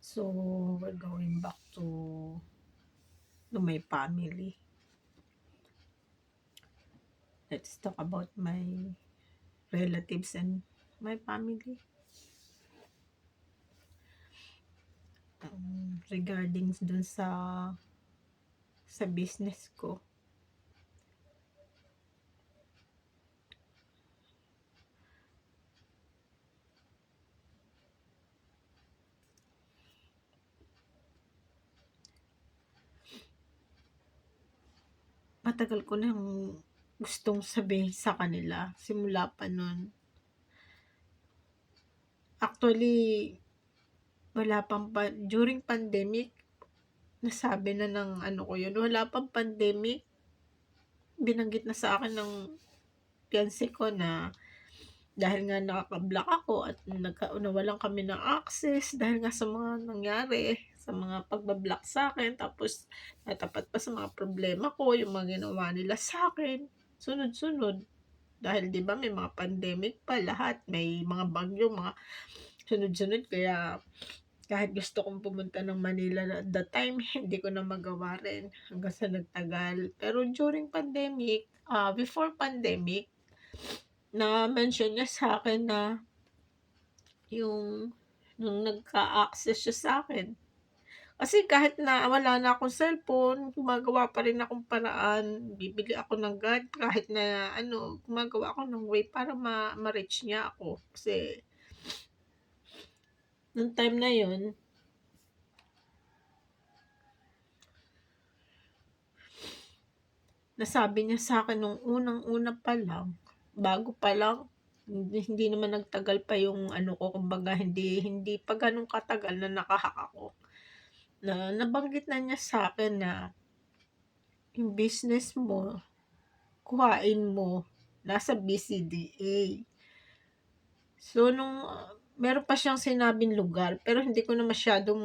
So, we're going back to my family. Let's talk about my relatives and my family. Regarding dun sa business ko. Matagal ko nang gustong sabihin sa kanila simula pa nun. Actually, during pandemic, nasabi na ng ano ko yun. Wala pang pandemic, binanggit na sa akin ng fiancé ko na dahil nga nakaka-block ako at nawalan kami ng access dahil nga sa mga nangyari, sa mga pagbablock sa akin, tapos natapat pa sa mga problema ko, yung mga ginawa nila sa akin, sunod-sunod. Dahil 'di ba may mga pandemic pa lahat, may mga bagyo, mga sunod-sunod, kaya kahit gusto kong pumunta ng Manila at that time, hindi ko na magawa rin hanggang sa nagtagal. Pero during pandemic, before pandemic, na-mention niya sa akin na yung nung nagka-access siya sa akin. Kasi kahit na wala na akong cellphone, gumagawa pa rin akong paraan, bibili ako ng kahit na ano, gumagawa ako ng way para ma-reach niya ako. Kasi nung time na yun, nasabi niya sa akin nung unang-una pa lang, bago pa lang, hindi naman nagtagal pa yung ano ko, kumbaga hindi pa ganun katagal na naka-hack ako. Na nabanggit na niya sa akin na yung business mo, kuhain mo, nasa BCDA. So, meron pa siyang sinabing lugar, pero hindi ko na masyadong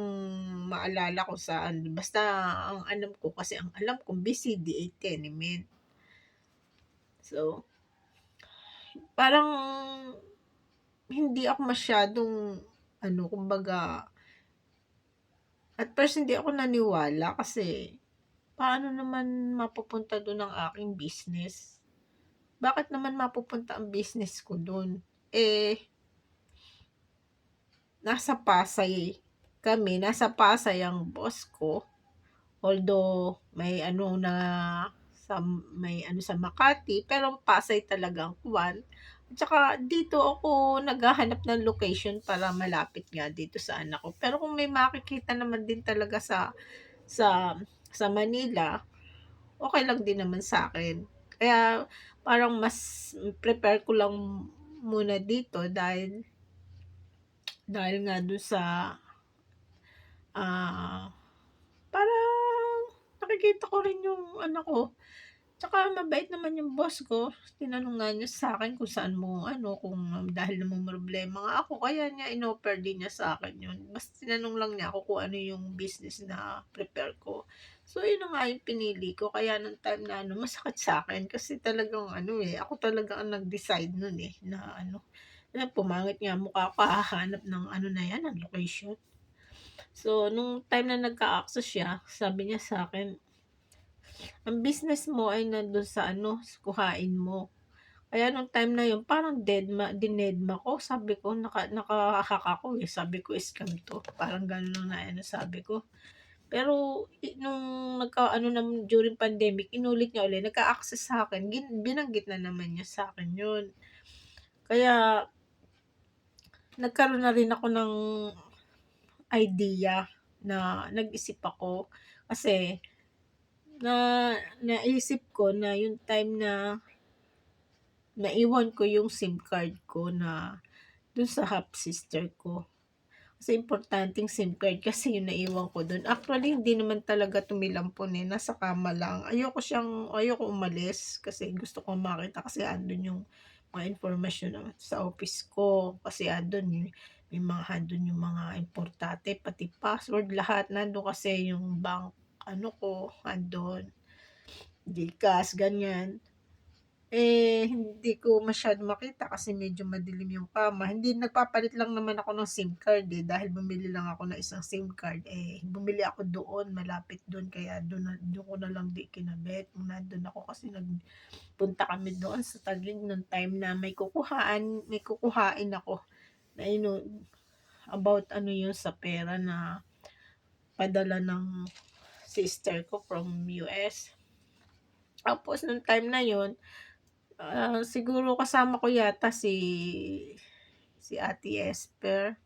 maalala kung saan. Basta, ang alam ko, kasi ang alam ko, BCDA tenement. So, parang, hindi ako masyadong, kumbaga, at first hindi ako naniwala kasi, paano naman mapupunta doon ang aking business? Bakit naman mapupunta ang business ko doon? Nasa Pasay ang boss ko. Although may ano sa Makati, pero Pasay talaga ang kuwan. At saka dito ako naghahanap ng location para malapit nga dito sa anak ko. Pero kung may makikita naman din talaga sa sa Manila, okay lang din naman sa akin. Kaya parang mas prepare ko lang muna dito dahil nga dun sa parang nakikita ko rin yung anak ko. Tsaka mabait naman yung boss ko. Tinanong nga niya sa akin kung saan mo kung dahil namomroblema nga ako, kaya niya inoffer din niya sa akin yun. Basta tinanong lang niya ako kung ano yung business na prepare ko. So, yun na nga yung pinili ko. Kaya nung time na masakit sa akin kasi talagang ako talaga ang nag-decide nun na pumangit nga mukha ko, hahanap ng na yan, ng location. So, nung time na nagka-access siya, sabi niya sa akin, ang business mo ay nandun sa kuhain mo. Kaya nung time na yun, parang dinedma ko. Sabi ko, nakahack ako eh. Sabi ko, scam to. Parang gano'n na sabi ko. Pero nung naman during pandemic, inulit niya ulit, nagka-access sa akin, binanggit na naman niya sa akin yun. Kaya, nagkaroon na rin ako ng idea na nag-isip ako. Kasi, naisip ko na yung time na naiwan ko yung SIM card ko na dun sa half sister ko. Kasi importanteng SIM card kasi yung naiwan ko dun. Actually, hindi naman talaga tumilampon eh. Nasa kama lang. Ayoko umalis kasi gusto ko makita kasi andun yung mga informasyon sa office ko. Kasi andun yung mga importante, pati password, lahat. Nandun kasi yung bank, ko, andun. GCash, ganyan. Hindi ko masyado makita kasi medyo madilim yung kama. Hindi, nagpapalit lang naman ako ng SIM card, dahil bumili lang ako ng isang SIM card, bumili ako doon, malapit doon, kaya doon ko na lang kinabit. Nandun ako kasi nagpunta kami doon sa Taguig nung time na may kukuhain ako na about ano yun sa pera na padala ng sister ko from US. Tapos nung time na yun, siguro kasama ko yata si Ate Esper.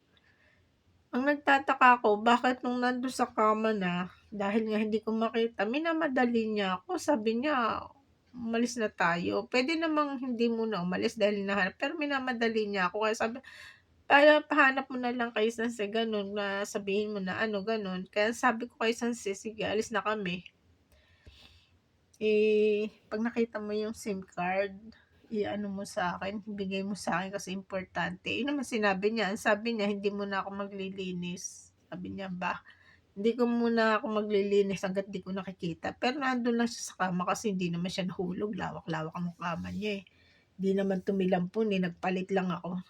Ang nagtataka ako, bakit nung nandun sa kama na, dahil nga hindi ko makita, minamadali niya ako. Sabi niya, umalis na tayo. Pwede namang hindi muna umalis dahil hinahanap, pero minamadali niya ako. Kaya sabi, kaya pahanap mo na lang kay Sanse, ganun, na sabihin mo na ano, ganun. Kaya sabi ko kay Sanse, sige, alis na kami. 'Pag nakita mo yung SIM card, i-ano mo sa'kin, ibigay mo sa'kin kasi importante. Yun naman sinabi niya. Ang sabi niya, hindi muna ako maglilinis. Sabi niya ba, hindi ko muna ako maglilinis hangga't di ko nakikita. Pero nandun lang siya sa kama kasi hindi naman siya nahulog. Lawak-lawak ang kama niya, eh. Hindi naman tumilampon, nagpalit lang ako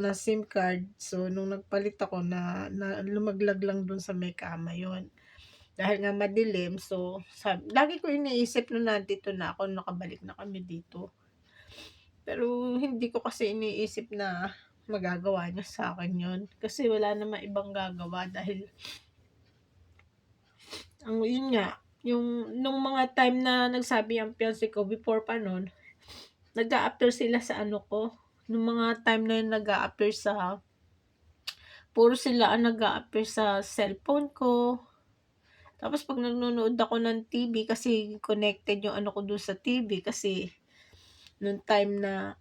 ng SIM card. So, nung nagpalit ako na lumaglag lang dun sa may kama yon. Dahil nga madilim, so lagi ko iniisip nung nandito na ako, nakabalik na kami dito. Pero hindi ko kasi iniisip na magagawa niya sa'kin yun. Kasi wala namang ibang gagawa dahil yun nga, nung mga time na nagsabi ang fiance ko before pa nun, nag-a-appear sila sa ano ko. Nung mga time na yun nag-a-appear puro sila ang nag-a-appear sa cellphone ko. Tapos 'pag nanonood ako ng TV kasi connected yung ano ko dun sa TV kasi nung time na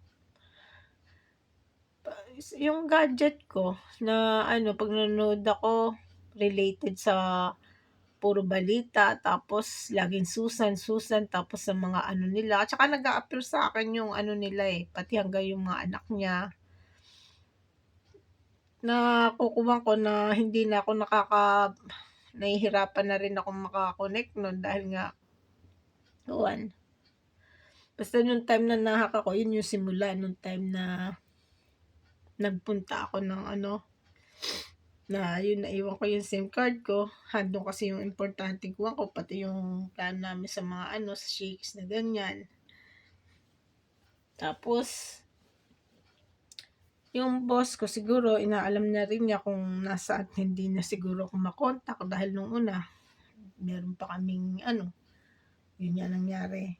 yung gadget ko na ano 'pag nanonood ako related sa puro balita, tapos laging Susan tapos sa mga ano nila at saka nag-a-appear sa'kin yung ano nila, pati hanggang yung mga anak niya. Nakukuha ko na hindi na ako nahihirapan na rin akong maka-connect nun dahil nga gawan. Basta nung time na na-hack ako, yun yung simula nung time na nagpunta ako ng ano, na yun naiwan ko yung SIM card ko. Andun kasi yung importanteng kuha ko, pati yung plano namin sa mga ano, sa Shakes na ganyan. Tapos, yung boss ko siguro, inaalam na rin niya kung nasaan, hindi na siguro ako makontak dahil nung una, meron pa kaming ano, yun nga nangyari.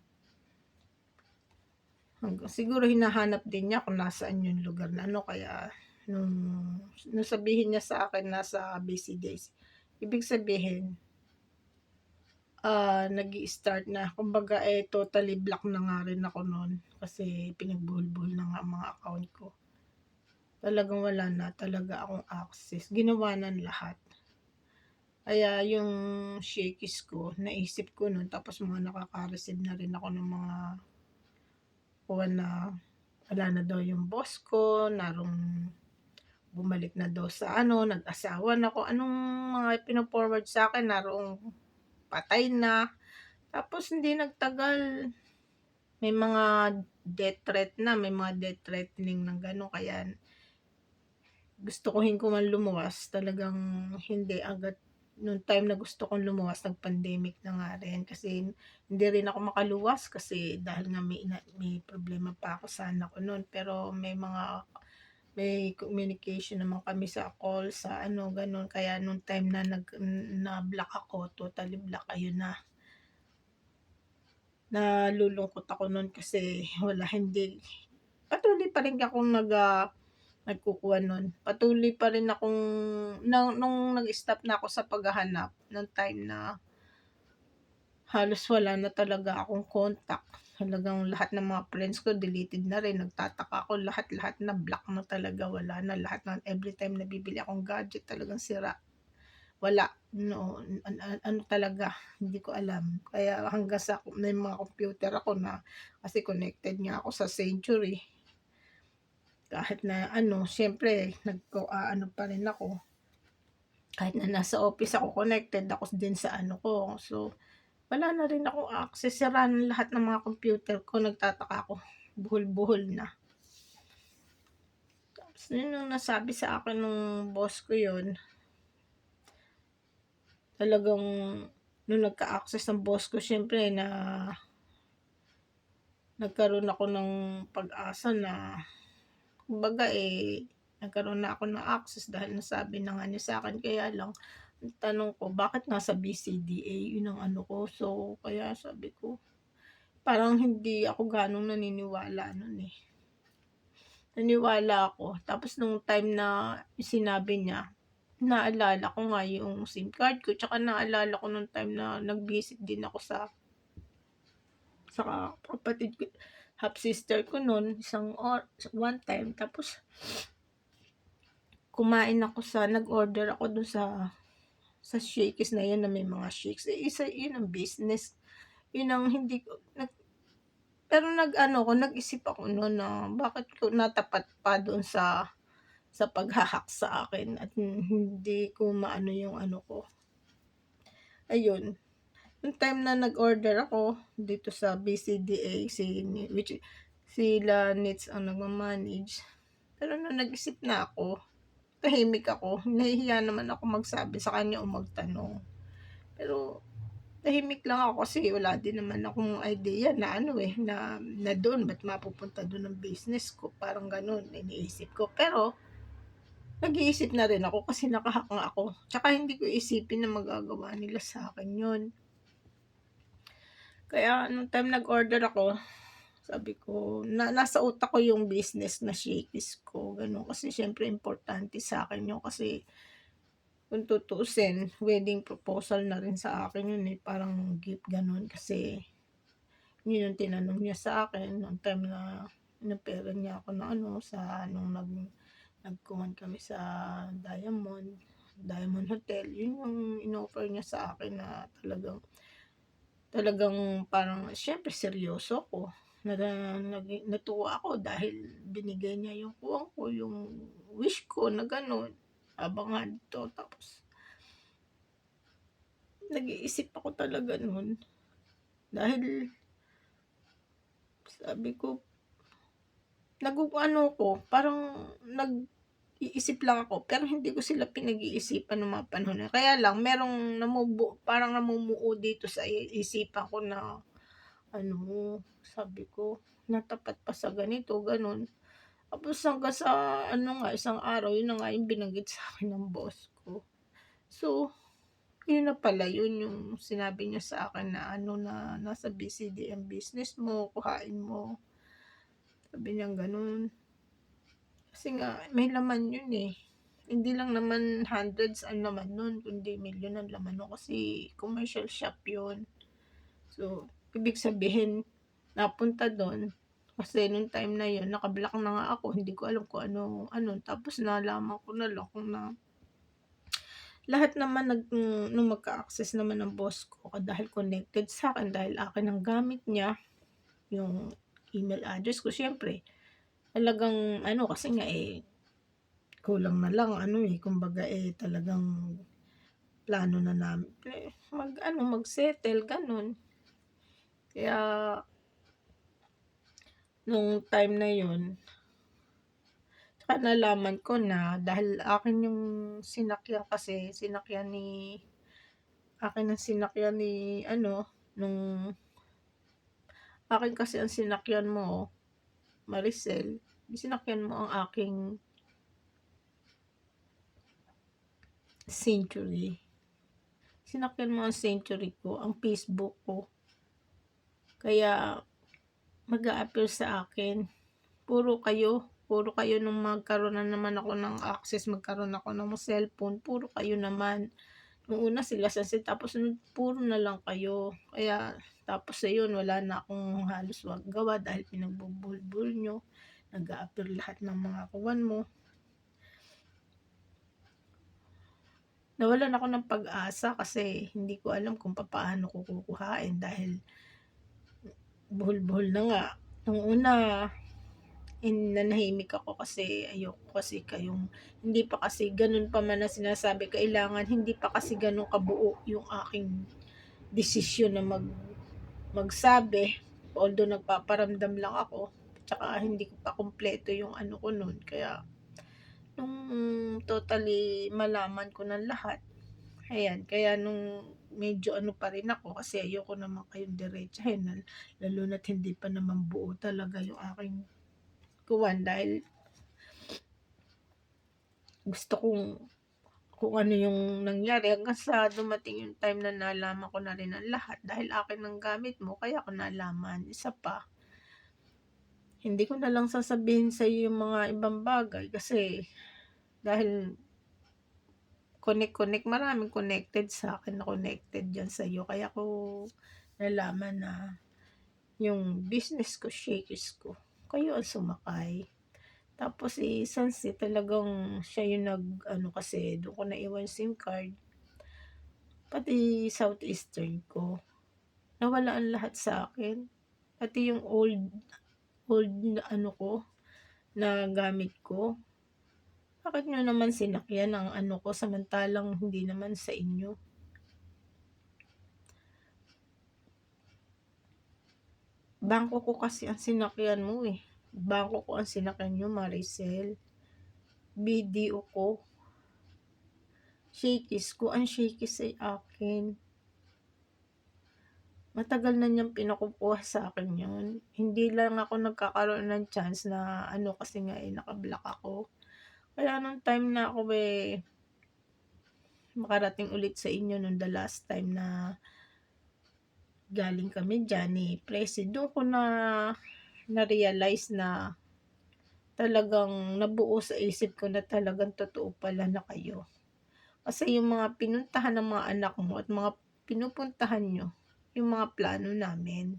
Siguro hinahanap din niya kung nasaan yung lugar na ano, kaya nung sabihin niya sa akin nasa busy days, ibig sabihin, nag-i-start na. Kumbaga, totally block na nga rin ako noon kasi pinagbuhol-buhol na nga ang mga account ko. Talagang wala na talaga akong access. Ginawa ng lahat. Kaya yung Shakey's ko, naisip ko nun, tapos mga nakaka-receive na rin ako ng mga kuha na wala na daw yung boss ko, bumalik na daw sa ano, nag-asawa na ko, anong mga pino-forward sa akin, narong patay na. Tapos hindi nagtagal, may mga death threat na, may mga death threatening ng gano'n, kaya gustuhin ko man lumuwas, talagang hindi agad. Nung time na gusto kong lumuwas, nag-pandemic na nga rin kasi hindi rin ako makaluwas kasi dahil nga may problema pa ako sa anak ko noon. Pero may communication naman kami sa call, sa ano, ganun. Kaya nung time na na-block ako, totally block, ayun na. Nalulungkot ako noon kasi patuloy pa rin akong nagkukuha nun. Patuloy pa rin akong, nung nag-stop na ako sa paghahanap, nung time na halos wala na talaga akong contact. Talagang lahat ng mga friends ko deleted na rin. Nagtataka ako, lahat na block na talaga. Wala na lahat ng every time na bibili akong gadget, talagang sira. Wala. No, ano talaga, hindi ko alam. Kaya hanggang sa may mga computer ako na, kasi connected nga ako sa Century. Kahit na ano, siyempre, ano pa rin ako. Kahit na nasa office ako, connected ako din sa ano ko. So, wala na rin akong access, sira na lahat ng mga computer ko, nagtataka ako, buhol-buhol na. Tapos yun yung nasabi sa akin nung boss ko yun, talagang nung nagka-access ng boss ko siyempre na nagkaroon ako ng pag-asa na kumbaga, nagkaroon na ako ng access dahil nasabi na nga niya sa'kin. Kaya lang ang tanong ko, bakit nasa BCDA? Yun ang ano ko. So, kaya sabi ko, parang hindi ako gano'ng naniniwala nun, eh. Naniwala ako, tapos nung time na sinabi niya, naalala ko nga yung SIM card ko, tsaka naalala ko nung time na nag-visit din ako sa kapatid ko, half sister ko nun, one time. Tapos kumain ako nag-order ako dun sa Shakey's na yun na may mga shakes. Isa yun ang business. Yun ang hindi ko pero nag-isip ako nun na bakit ko natapat pa dun sa pagha-hack sa akin at hindi ko maano yung ano ko. Ayun, nung time na nag-order ako dito sa BCDA, sila Nits ang nagma-manage. Pero nung nag-isip na ako, tahimik ako, nahihiya naman ako magsabi sa kanya o magtanong. Pero tahimik lang ako kasi wala din naman akong idea na na doon, ba't mapupunta doon ang business ko, parang gano'n, iniisip ko. Pero nag-iisip na rin ako kasi naka-hack nga ako, tsaka hindi ko isipin na magagawa nila sa akin yun. Kaya nung time nag-order ako, sabi ko, nasa utak ko yung business na Shakey's ko, gano'n. Kasi siyempre importante sa akin yun kasi kung tutuusin, wedding proposal na rin sa akin yun, parang gift gano'n. Kasi yun yung tinanong niya sa akin nung time na inopera niya ako na nung nagkuhan kami sa Diamond Hotel. Yun yung inoffer niya sa akin na talagang parang siyempre seryoso ko. Natuwa ako dahil binigay niya yung kuwang ko, yung wish ko na gano'n. Abangan to. Tapos nag-iisip ako talaga nun dahil sabi ko, parang nag-iisip lang ako pero hindi ko sila pinag-iisipan ng mga panahon na. Kaya lang parang namumuo dito sa isipan ko na sabi ko, natapat pa sa ganito, gano'n. Tapos hanggang sa isang araw, yun na nga yung binanggit sa akin ng boss ko. So, yun na pala yun yung sinabi niya sa akin na na nasa BCD ang business mo, kuhain mo. Sabi niya gano'n. Kasi nga, may laman yun, eh. Hindi lang naman hundreds ang laman nun, kundi milyon ang laman nun kasi commercial shop yun. So, ibig sabihin, napunta doon kasi nung time na yun, naka-block na nga ako, hindi ko alam kung ano. Tapos nalaman ko na lang kung na lahat naman nung magka-access naman ng boss ko dahil connected sa akin, dahil akin ang gamit niya, yung email address ko, syempre, talagang kasi nga kulang na lang kumbaga talagang plano na namin mag-settle, ganun. Kaya nung time na yun, tsaka nalaman ko na dahil akin yung sinakyan kasi, akin ang sinakyan ni nung akin kasi ang sinakyan mo, Maricel, sinakyan mo ang aking Century. Sinakyan mo ang Century ko, ang Facebook ko. Kaya mag-a-appear sa akin. Puro kayo nung magkaroon na naman ako ng access, magkaroon ako ng cellphone, puro kayo naman. Nung una sila tapos puro na lang kayo. Kaya tapos sa yun, wala na akong halos gawa dahil pinagbubulbul nyo. Nag-a-appear lahat ng mga kuwan mo. Nawalan ako ng pag-asa kasi hindi ko alam kung paano ko kukuhain dahil buhol-buhol na nga. Nung una, nanahimik ako kasi ayoko kasi hindi pa kasi ganun pa man na sinasabi kailangan, hindi pa kasi ganun kabuo yung aking desisyon na magsabi, although nagpaparamdam lang ako, tsaka hindi ko pa kumpleto yung ano ko nun. Kaya nung totally malaman ko ng lahat, ayan, kaya nung medyo ano pa rin ako kasi ayoko naman kayong diretsahin lalo na't hindi pa naman buo talaga yung aking kuwan, dahil gusto kung ano yung nangyari hanggang sa dumating yung time na nalaman ko na rin ang lahat. Dahil akin ang gamit mo, kaya ko nalaman. Isa pa, hindi ko na lang sasabihin sa iyo yung mga ibang bagay kasi dahil maraming connected sa akin na connected dyan sa iyo. Kaya ko nalaman na yung business ko, shakes ko, kayo ang sumakay. Tapos Sansi talagang siya yung ano kasi doon ko naiwan SIM card. Pati Southeastern ko. Nawala ang lahat sa akin. Pati yung old na ano ko, na gamit ko. Bakit nyo naman sinakyan ang ano ko samantalang hindi naman sa inyo? Bangko ko kasi ang sinakyan mo eh. Bangko ko ang sinakyan nyo, Maricel. BDO ko. Shakes ko. Ang shakes ay akin. Matagal na niyang pinakukuha sa akin yun. Hindi lang ako nagkakaroon ng chance na ano kasi nga nakablock ako. Kaya nung time na ako makarating ulit sa inyo nung the last time na galing kami dyan ni Presi, doon ko na-realize na talagang nabuo sa isip ko na talagang totoo pala na kayo. Kasi yung mga pinuntahan ng mga anak mo at mga pinupuntahan nyo, yung mga plano namin.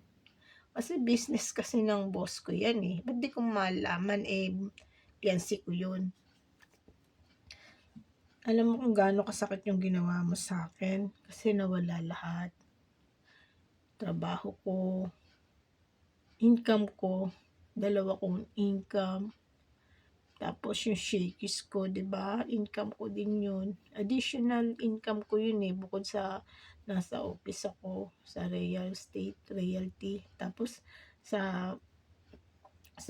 Kasi business kasi ng boss ko yan eh. Ba't di ko malaman fiancé ko yun. Alam mo kung gaano kasakit yung ginawa mo sa akin. Kasi nawala lahat. Trabaho ko, income ko, 2 kong income. Tapos yung shakes ko, 'di ba? Income ko din 'yun. Additional income ko 'yun eh bukod sa nasa office ako sa real estate, realty. Tapos sa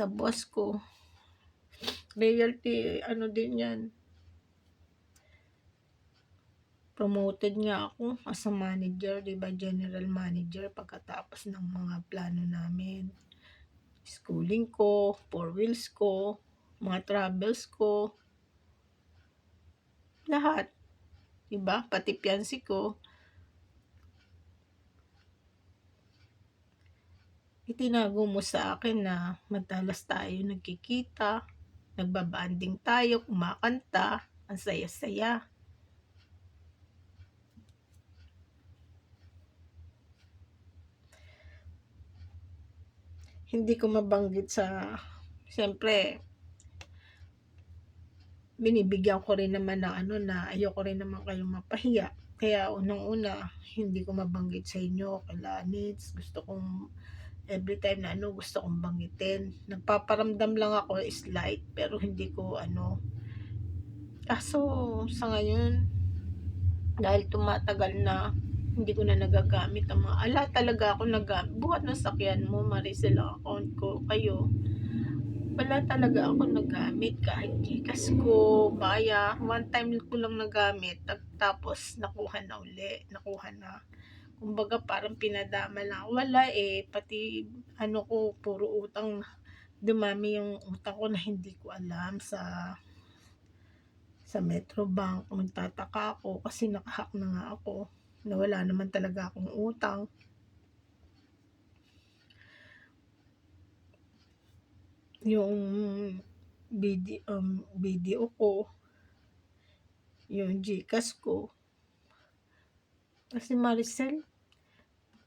boss ko, realty ano din 'yan. Promoted nga ako as a manager, 'di ba? General manager pagkatapos ng mga plano namin. Schooling ko, 4 wheels ko, mga travels ko, lahat. Diba? Pati fiancé ko, itinago mo sa akin na madalas tayo nagkikita, nagbabanding tayo, kumakanta, ang saya-saya. Hindi ko mabanggit siyempre, binibigyan ko rin naman ng ano na ayoko rin naman kayong mapahiya. Kaya unang-una, hindi ko mabanggit sa inyo, kala needs, gusto kong every time na ano gusto kong banggitin. Nagpaparamdam lang ako is light pero hindi ko ano. Kaso sa ngayon, dahil tumatagal na, hindi ko na nagagamit ang mga talaga ako nagamit. Buhat ng sakyan mo, Maricel, ang account ko, kayo. Wala talaga ako nagamit kahit Gcash ko, Baya. One time ko lang nagamit, tapos nakuha na uli, nakuha na. Kumbaga parang pinadama lang. Wala pati ano ko, puro utang. Dumami yung utang ko na hindi ko alam sa Metrobank. Magtataka ako kasi nakahack na nga ako. Nawala naman talaga akong utang. Yung video ko, yung Gcash ko. Kasi Maricel,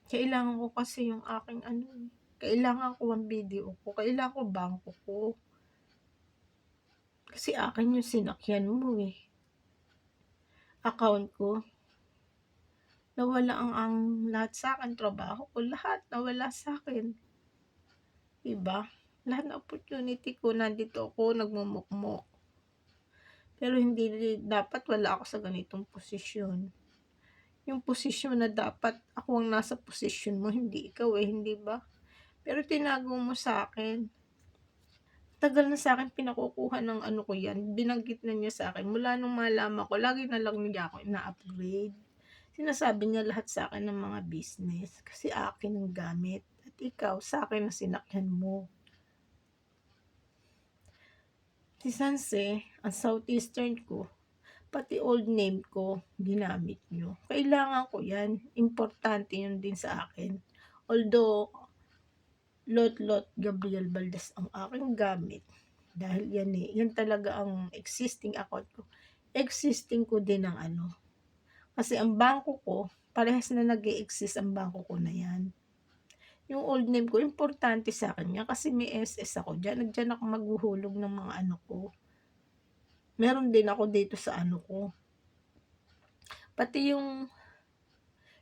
kailangan ko kasi yung aking ano, kailangan ko ang video ko, kailangan ko bangko ko. Kasi akin yung sinakyan mo eh. Account ko. Nawala ang lahat sa akin, trabaho ko, lahat nawala sa akin. Diba? Lahat ng opportunity ko, nandito ako, nagmumukmok. Pero hindi dapat wala ako sa ganitong posisyon. yung posisyon na dapat ako ang nasa posisyon mo, hindi ikaw, hindi ba? Pero tinago mo sa'kin. Tagal na sa'kin pinakukuha ng ano ko 'yan, binanggit na niya sa'kin mula nung malaman ko lagi na lang niya ako ina-upgrade. Sinasabi niya lahat sa'kin ng mga business kasi akin ang gamit at ikaw sa'kin ang sinakyan mo. Si Sanse, ang southeastern ko, pati old name ko ginamit niyo. Kailangan ko 'yan, importante 'yun din sa akin. Although Lot Gabriel Valdez ang aking gamit dahil 'yan talaga ang existing account ko. Existing ko din ang ano, kasi ang bangko ko parehas na nag-e-exist ang bangko ko na 'yan. Yung old name ko importante sa'kin 'yan kasi may SS ako diyan ako maghuhulog ng mga ano ko. Meron din ako dito sa ano ko, pati yung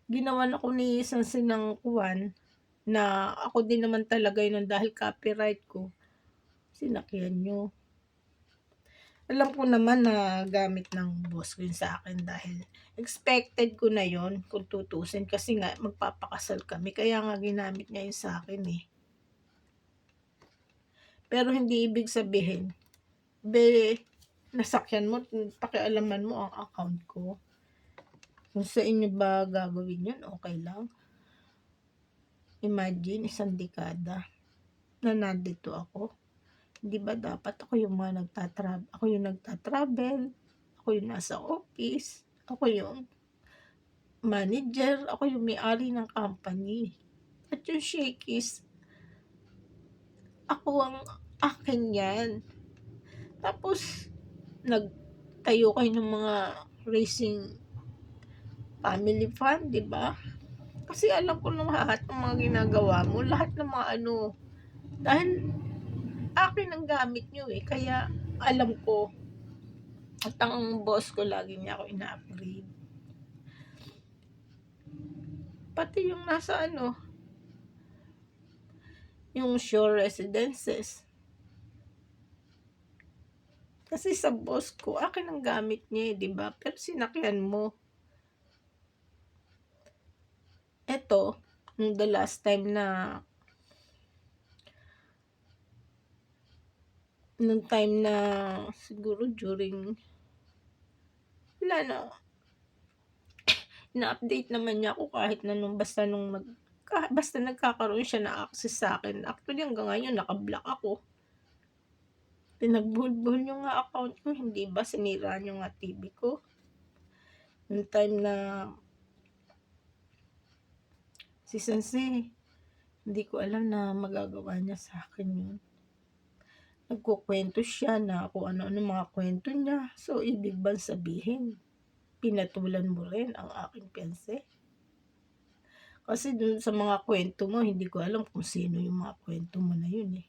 ginawan ako ni Sanse ng kuwan na ako din naman talaga yun dahil copyright ko, sinakyan niyo. Alam ko naman na gamit ng boss ko yun sa'kin dahil expected ko na yun kung tutuusin kasi nga magpapakasal kami kaya nga ginamit niya yun sa'kin, eh. Pero hindi ibig sabihin, nasakyan mo, pakialaman mo ang account ko. Kung sa inyo ba gagawin yun, okey lang. Imagine isang dekada na nandito ako. 'Di ba dapat ako yung nagta-travel, ako yung nasa office, ako yung manager, ako yung may-ari ng company. At yung Shakey's, ako ang akin 'yan. Tapos nagtayo kayo ng mga racing family fund, 'di ba? Kasi alam ko na lahat ng mga ginagawa mo, lahat ng mga ano, dahil akin ang gamit niyo, kaya alam ko. At ang boss ko lagi niya ako ina-upgrade. Pati yung nasa ano, yung Shore Residences. Kasi sa boss ko, akin ang gamit niya, 'di ba? Pero sinakyan mo. Eto, the last time na nung time na siguro during wala na, ina-update naman niya ako kahit na basta nagkakaroon siya ng access sa'kin. Actually hanggang ngayon naka-block ako. Pinagbuhol-buhol niyo nga account ko, hindi ba? Sinira niyo nga TV ko. Nung time na si Sanse, hindi ko alam na magagawa niya sa'kin yun. Nagkukuwento siya na kung ano-ano mga kuwento niya. So, ibig bang sabihin, pinatulan mo rin ang aking fiance? Kasi dun sa mga kuwento mo, hindi ko alam kung sino yung mga kuwento mo na yun, eh.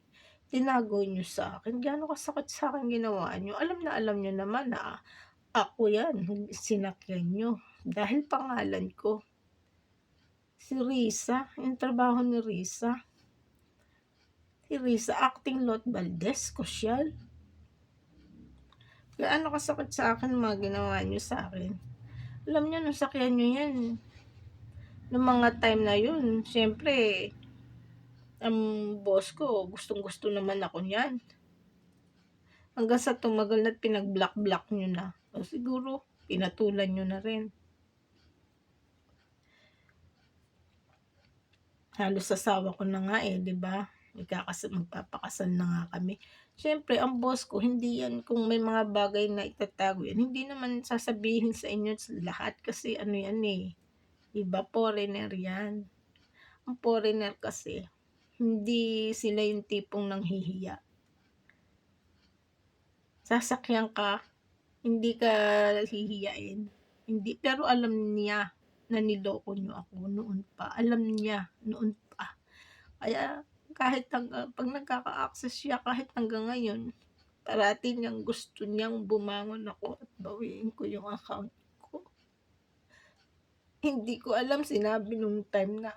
Tinago niyo sa'kin, gaano kasakit sa'kin ginawa niyo. Alam niyo naman na ako 'yan, sinakyan niyo dahil pangalan ko. Si Risa, yung trabaho ni Risa. Si Risa, acting Lot Valdez, sosyal. Gaano kasakit sa'kin mga ginawa niyo sa'kin. Alam niyo nung sakyan niyo 'yan, nung mga time na yun, siyempre ang boss ko gustong-gusto naman ako niyan. Hanggang sa tumagal na't pinag-block-block niyo na. O siguro pinatulan niyo na rin. Halos asawa ko na nga, 'di ba? Magpapakasal na nga kami. Siyempre ang boss ko hindi 'yan kung may mga bagay na itatago 'yan, hindi naman sasabihin sa inyo lahat kasi ano 'yan, 'di ba foreigner 'yan. Ang foreigner kasi, hindi sila yung tipong nanghihiya. Sasakyan ka, hindi ka hihiyain. Hindi, pero alam niya na niloko niyo ako noon pa. Alam niya noon pa. Kaya kahit 'pag nagkaka-access siya kahit hanggang ngayon, parati gusto niyang bumangon ako at bawiin ko yung account ko. Hindi ko alam sinabi nung time na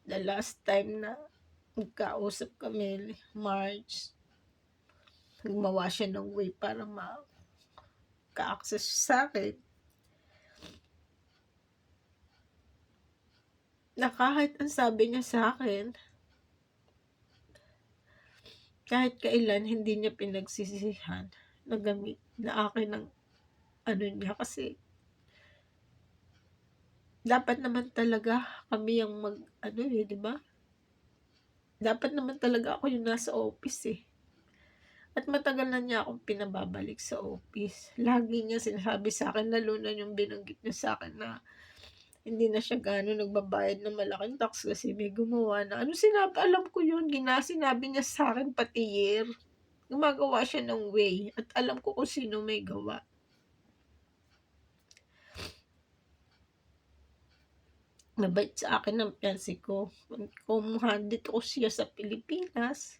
the last time na nagkausap kami, March, gumawa siya ng way para maka-access sa'kin. na kahit ang sabi niya sa'kin, kahit kailan hindi niya pinagsisisihan na na akin ang ano niya, kasi dapat naman talaga kami ang mag-ano, eh, 'di ba? Dapat naman talaga ako yung nasa office, eh. At matagal na niya akong pinababalik sa office. Lagi niya sinasabi sa'kin, lalo na yung binanggit niya sa'kin na hindi na siya gaano nagbabayad ng malaking tax kasi may gumawa na ano, alam ko yun, sinabi niya sa'kin pati year. Gumagawa siya ng way at alam ko kung sino may gawa. Mabait sa akin ang fiance ko. Kumuha dito ko siya sa Pilipinas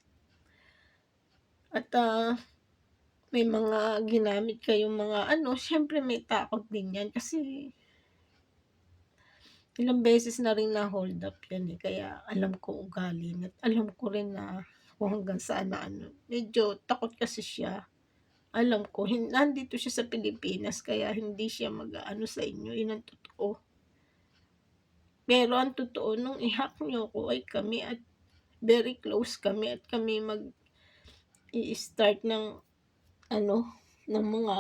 at, may mga ginamit kayong mga ano, siyempre may takot din 'yan kasi ilang beses na rin na-hold up 'yan, eh, kaya alam ko ugali niya at alam ko rin na kung hanggang saan na ano, medyo takot kasi siya. Alam ko nandito siya sa Pilipinas kaya hindi siya mag-aano sa inyo, 'yun ang totoo. Pero ang totoo nung i-hack niyo ko ay kami at very close kami at kami i-start ng ano, ng mga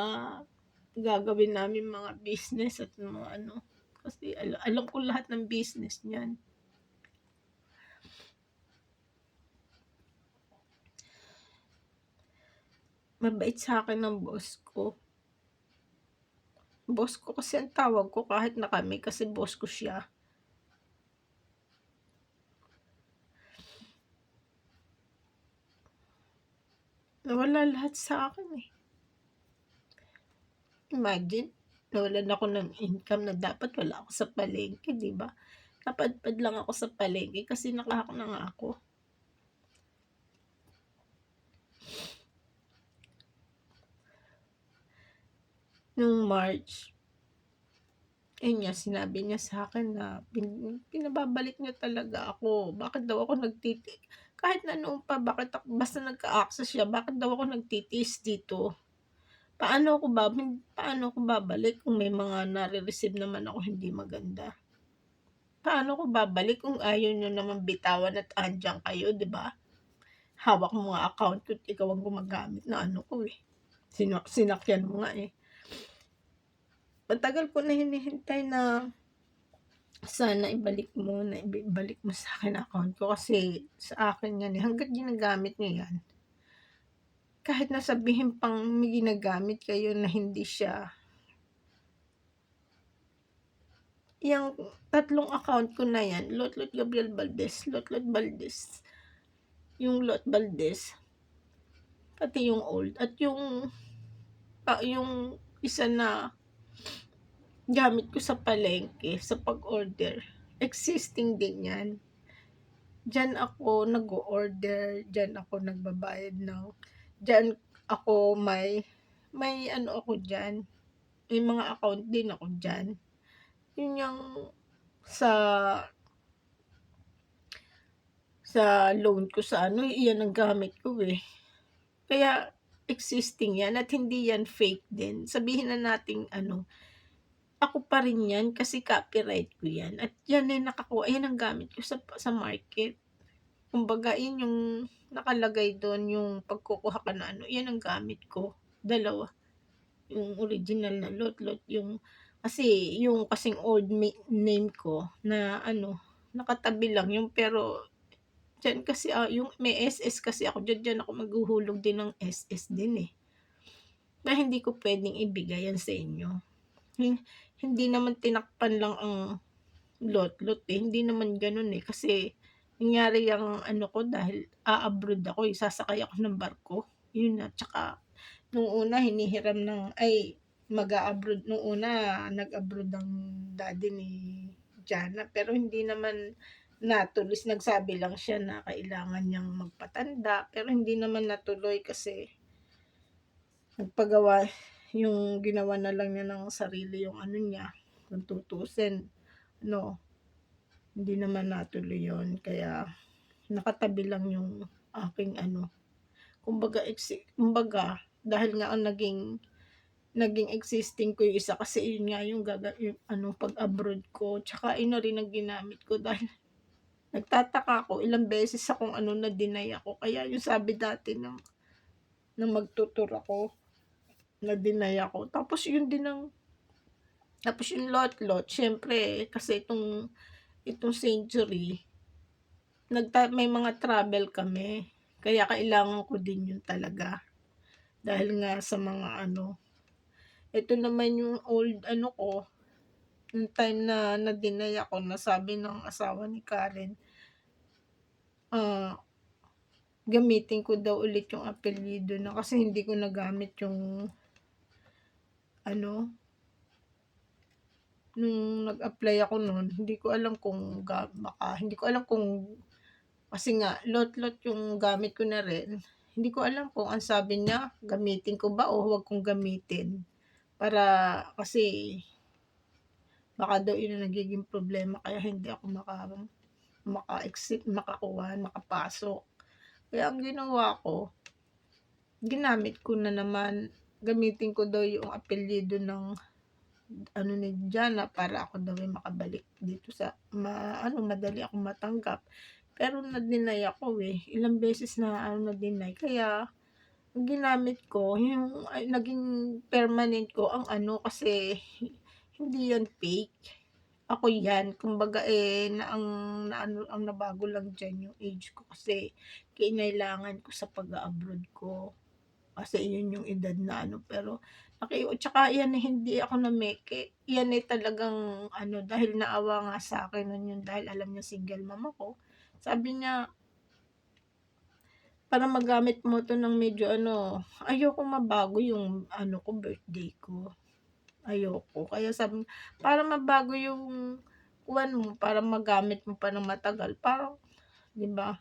gagawin namin mga business at mga ano, kasi alam ko lahat ng business niyan. Mabait sa'kin ang boss ko. Boss ko kasi ang tawag ko kahit na kami kasi boss ko siya. Nawala lahat sa'kin, eh. Imagine, nawalan ako ng income na dapat wala ako sa palengke, 'di ba? Napadpad lang ako sa palengke kasi naka na nga ako. Nung March, ayun nga sinabi niya sa'kin na pinababalik niya talaga ako. Bakit daw ako kahit na noon pa bakit basta nagka-access siya, bakit daw ako nagtitiis dito? Paano ako babalik kung may mga nare-receive naman ako hindi maganda? Paano ko babalik kung ayaw niyo naman bitawan at andiyan kayo, 'di ba? Hawak mo nga account ko at ikaw ang gumagamit na ano ko, eh, sinakyan mo nga, eh. Matagal ko na hinihintay na sana ibalik mo sa'kin account ko kasi sa akin 'yan, eh, hangga't ginagamit niyo 'yan, kahit na sabihin pang may ginagamit kayo na hindi siya, 'yang tatlong account ko na 'yan, Lotlot Gabriel Valdez, Lotlot Valdez, yung Lot Valdez, pati yung old at yung isa na gamit ko sa palengke sa pag-order, existing din 'yan. Diyan ako nag-o-order, diyan ako nagbabayad diyan ako may ano ako diyan, may mga account din ako diyan. Yun yung sa loan ko sa ano, iyan ang gamit ko, eh. Kaya existing 'yan at hindi 'yan fake din. Sabihin na nating ano, ako pa rin 'yan kasi copyright ko 'yan at 'yan ay nakakuha 'yan ang gamit ko sa market. Kumbaga yun yung nakalagay dun yung pagkukuha ka na ano, yan ang gamit ko, dalawa. Yung original na Lotlot, yung kasi yung kasing old name ko na ano, nakatabi lang yung pero diyan kasi, yung may SS kasi ako diyan ako maghuhulog din ng SS din, eh, na hindi ko puwedeng ibigay yan sa inyo. Hin Hindi naman tinakpan lang ang Lotlot, eh, hindi naman gano'n, eh, kasi nangyari yang ano ko dahil a-abroad ako, eh, sasakay ako ng barko, yun na. Tsaka nung una hinihiram mag-a-abroad nung una nag-abroad ang daddy ni Jana pero hindi naman natuloy, nagsabi lang siya na kailangan niyang magpatanda pero hindi naman natuloy kasi nagpagawa yung ginawa na lang niya ng sarili yung ano niya, kung tutuusin ano, hindi naman natuloy yun kaya nakatabi lang yung aking ano, kumbaga dahil nga ang naging naging existing ko yung isa kasi yun nga yung ano pag-abroad ko, tsaka yun na rin ang ginamit ko dahil nagtataka ako ilang beses akong ano na-deny ako kaya yung sabi dati ng magtu-tour ako, na-deny ako tapos yung lot-lot siyempre kasi itong Century may mga travel kami, kaya kailangan ko din yun talaga. Dahil nga sa mga ano, ito naman yung old ano ko, yung time na na-deny ako na sabi ng asawa ni Karen, ah, gamitin ko daw ulit yung apelyido na kasi hindi ko nagamit yung ano, nung nag-apply ako nun, hindi ko alam kung hindi ko alam kung kasi nga lot-lot yung gamit ko na rin. Hindi ko alam kung ang sabi niya, gamitin ko ba o huwag kong gamitin. Para kasi baka daw yun ang nagiging problema kaya hindi ako maka-exit, makapasok. Kaya ang ginawa ko, ginamit ko na naman, gamitin ko daw yung apelyido ng ano ni Jana para ako daw ay makabalik dito sa madali akong matanggap. Pero na-deny ako ilang beses na na-deny kaya ang ginamit ko yung naging permanent ko ang ano kasi hindi yan fake. Ako yan kumbaga, ang nabago lang diyan yung age ko kasi kinailangan ko sa pag-a-abroad ko. Kasi yun yung edad na ano pero tsaka yan hindi ako nameke, yan talagang ano dahil naawa nga sa'kin nun yun dahil alam niya single mom ako. Sabi niya, "Para magamit mo 'to ng medyo ano, ayokong mabago yung ano ko, birthday ko, ayoko." Kaya sabi niya, "Para mabago yung kuwan mo, para magamit mo pa ng matagal parang" 'di ba?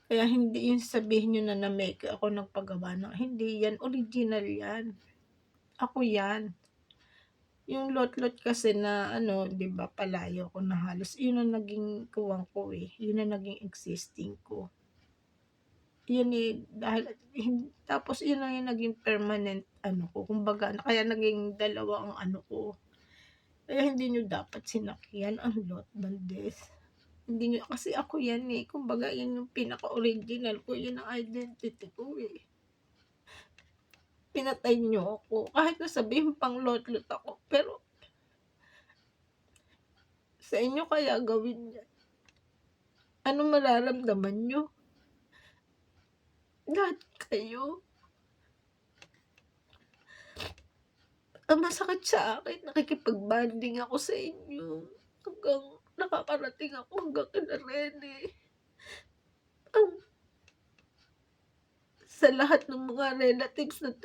Kaya hindi yung sabihin niyo na nameke ako nagpagawa ng hindi yan, original yan. Ako yan. Yung lot-lot kasi na ano, 'di ba, palayo ko na halos yun ang naging kuwan ko yun ang naging existing ko. Yun, dahil tapos yun na yung naging permanent ano ko, kumbaga kaya naging dalawa ang ano ko. Kaya hindi niyo dapat sinakyan ang Lot Valdez. Hindi niyo kasi ako yan kumbaga yun yung pinaka-original ko, yun ang identity ko Pinatay niyo ako, kahit na sabihin pang lot-lot ako, pero sa inyo kaya gawin yan. Anong mararamdaman niyo? Lahat kayo. Ang masakit sa akin nakikipag-bonding ako sa inyo, hanggang nakakarating ako hanggang kina Rene. Ang sa lahat ng mga relatives na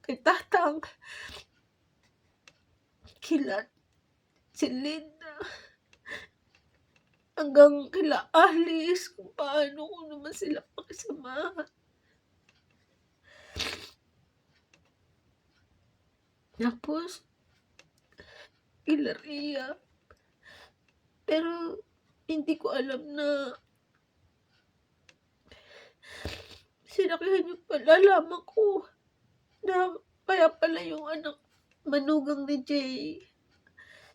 kay Tatang, kila si Linda, hanggang kila Alice, kung paano ko naman sila pakisamahan. Tapos kila Rhea. Pero hindi ko alam na sinakyan niyo pala, nalaman ko na kaya pala yung anak manugang ni Jay,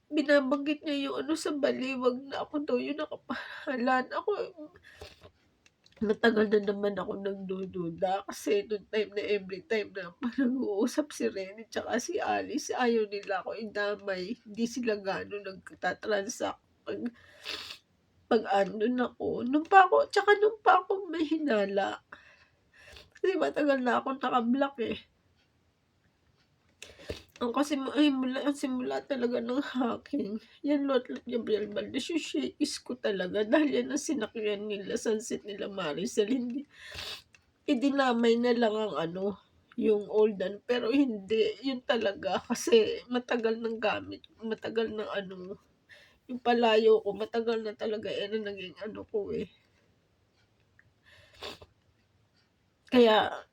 binabanggit niya yung ano sa baliwag na ako daw yung nakapangalan. Ako, matagal na naman ako nagdududa kasi nung time na everytime na nag-uusap si Rene tsaka si Alice, ayaw nila ako idamay. Hindi sila gaano nagta-transact pag andun ako. Nung pa ako may hinala. Kasi matagal na akong naka-block Ang simula talaga ng hacking, yan lot-lot Gabriel Valdez, yung shakis ko talaga dahil yan ang sinakyan nila, sunset nila Maricel, hindi idinamay na lang ang ano, yung old pero hindi, yun talaga kasi matagal ng gamit, matagal ng ano, yung palayo ko matagal na talaga na naging ano ko Kaya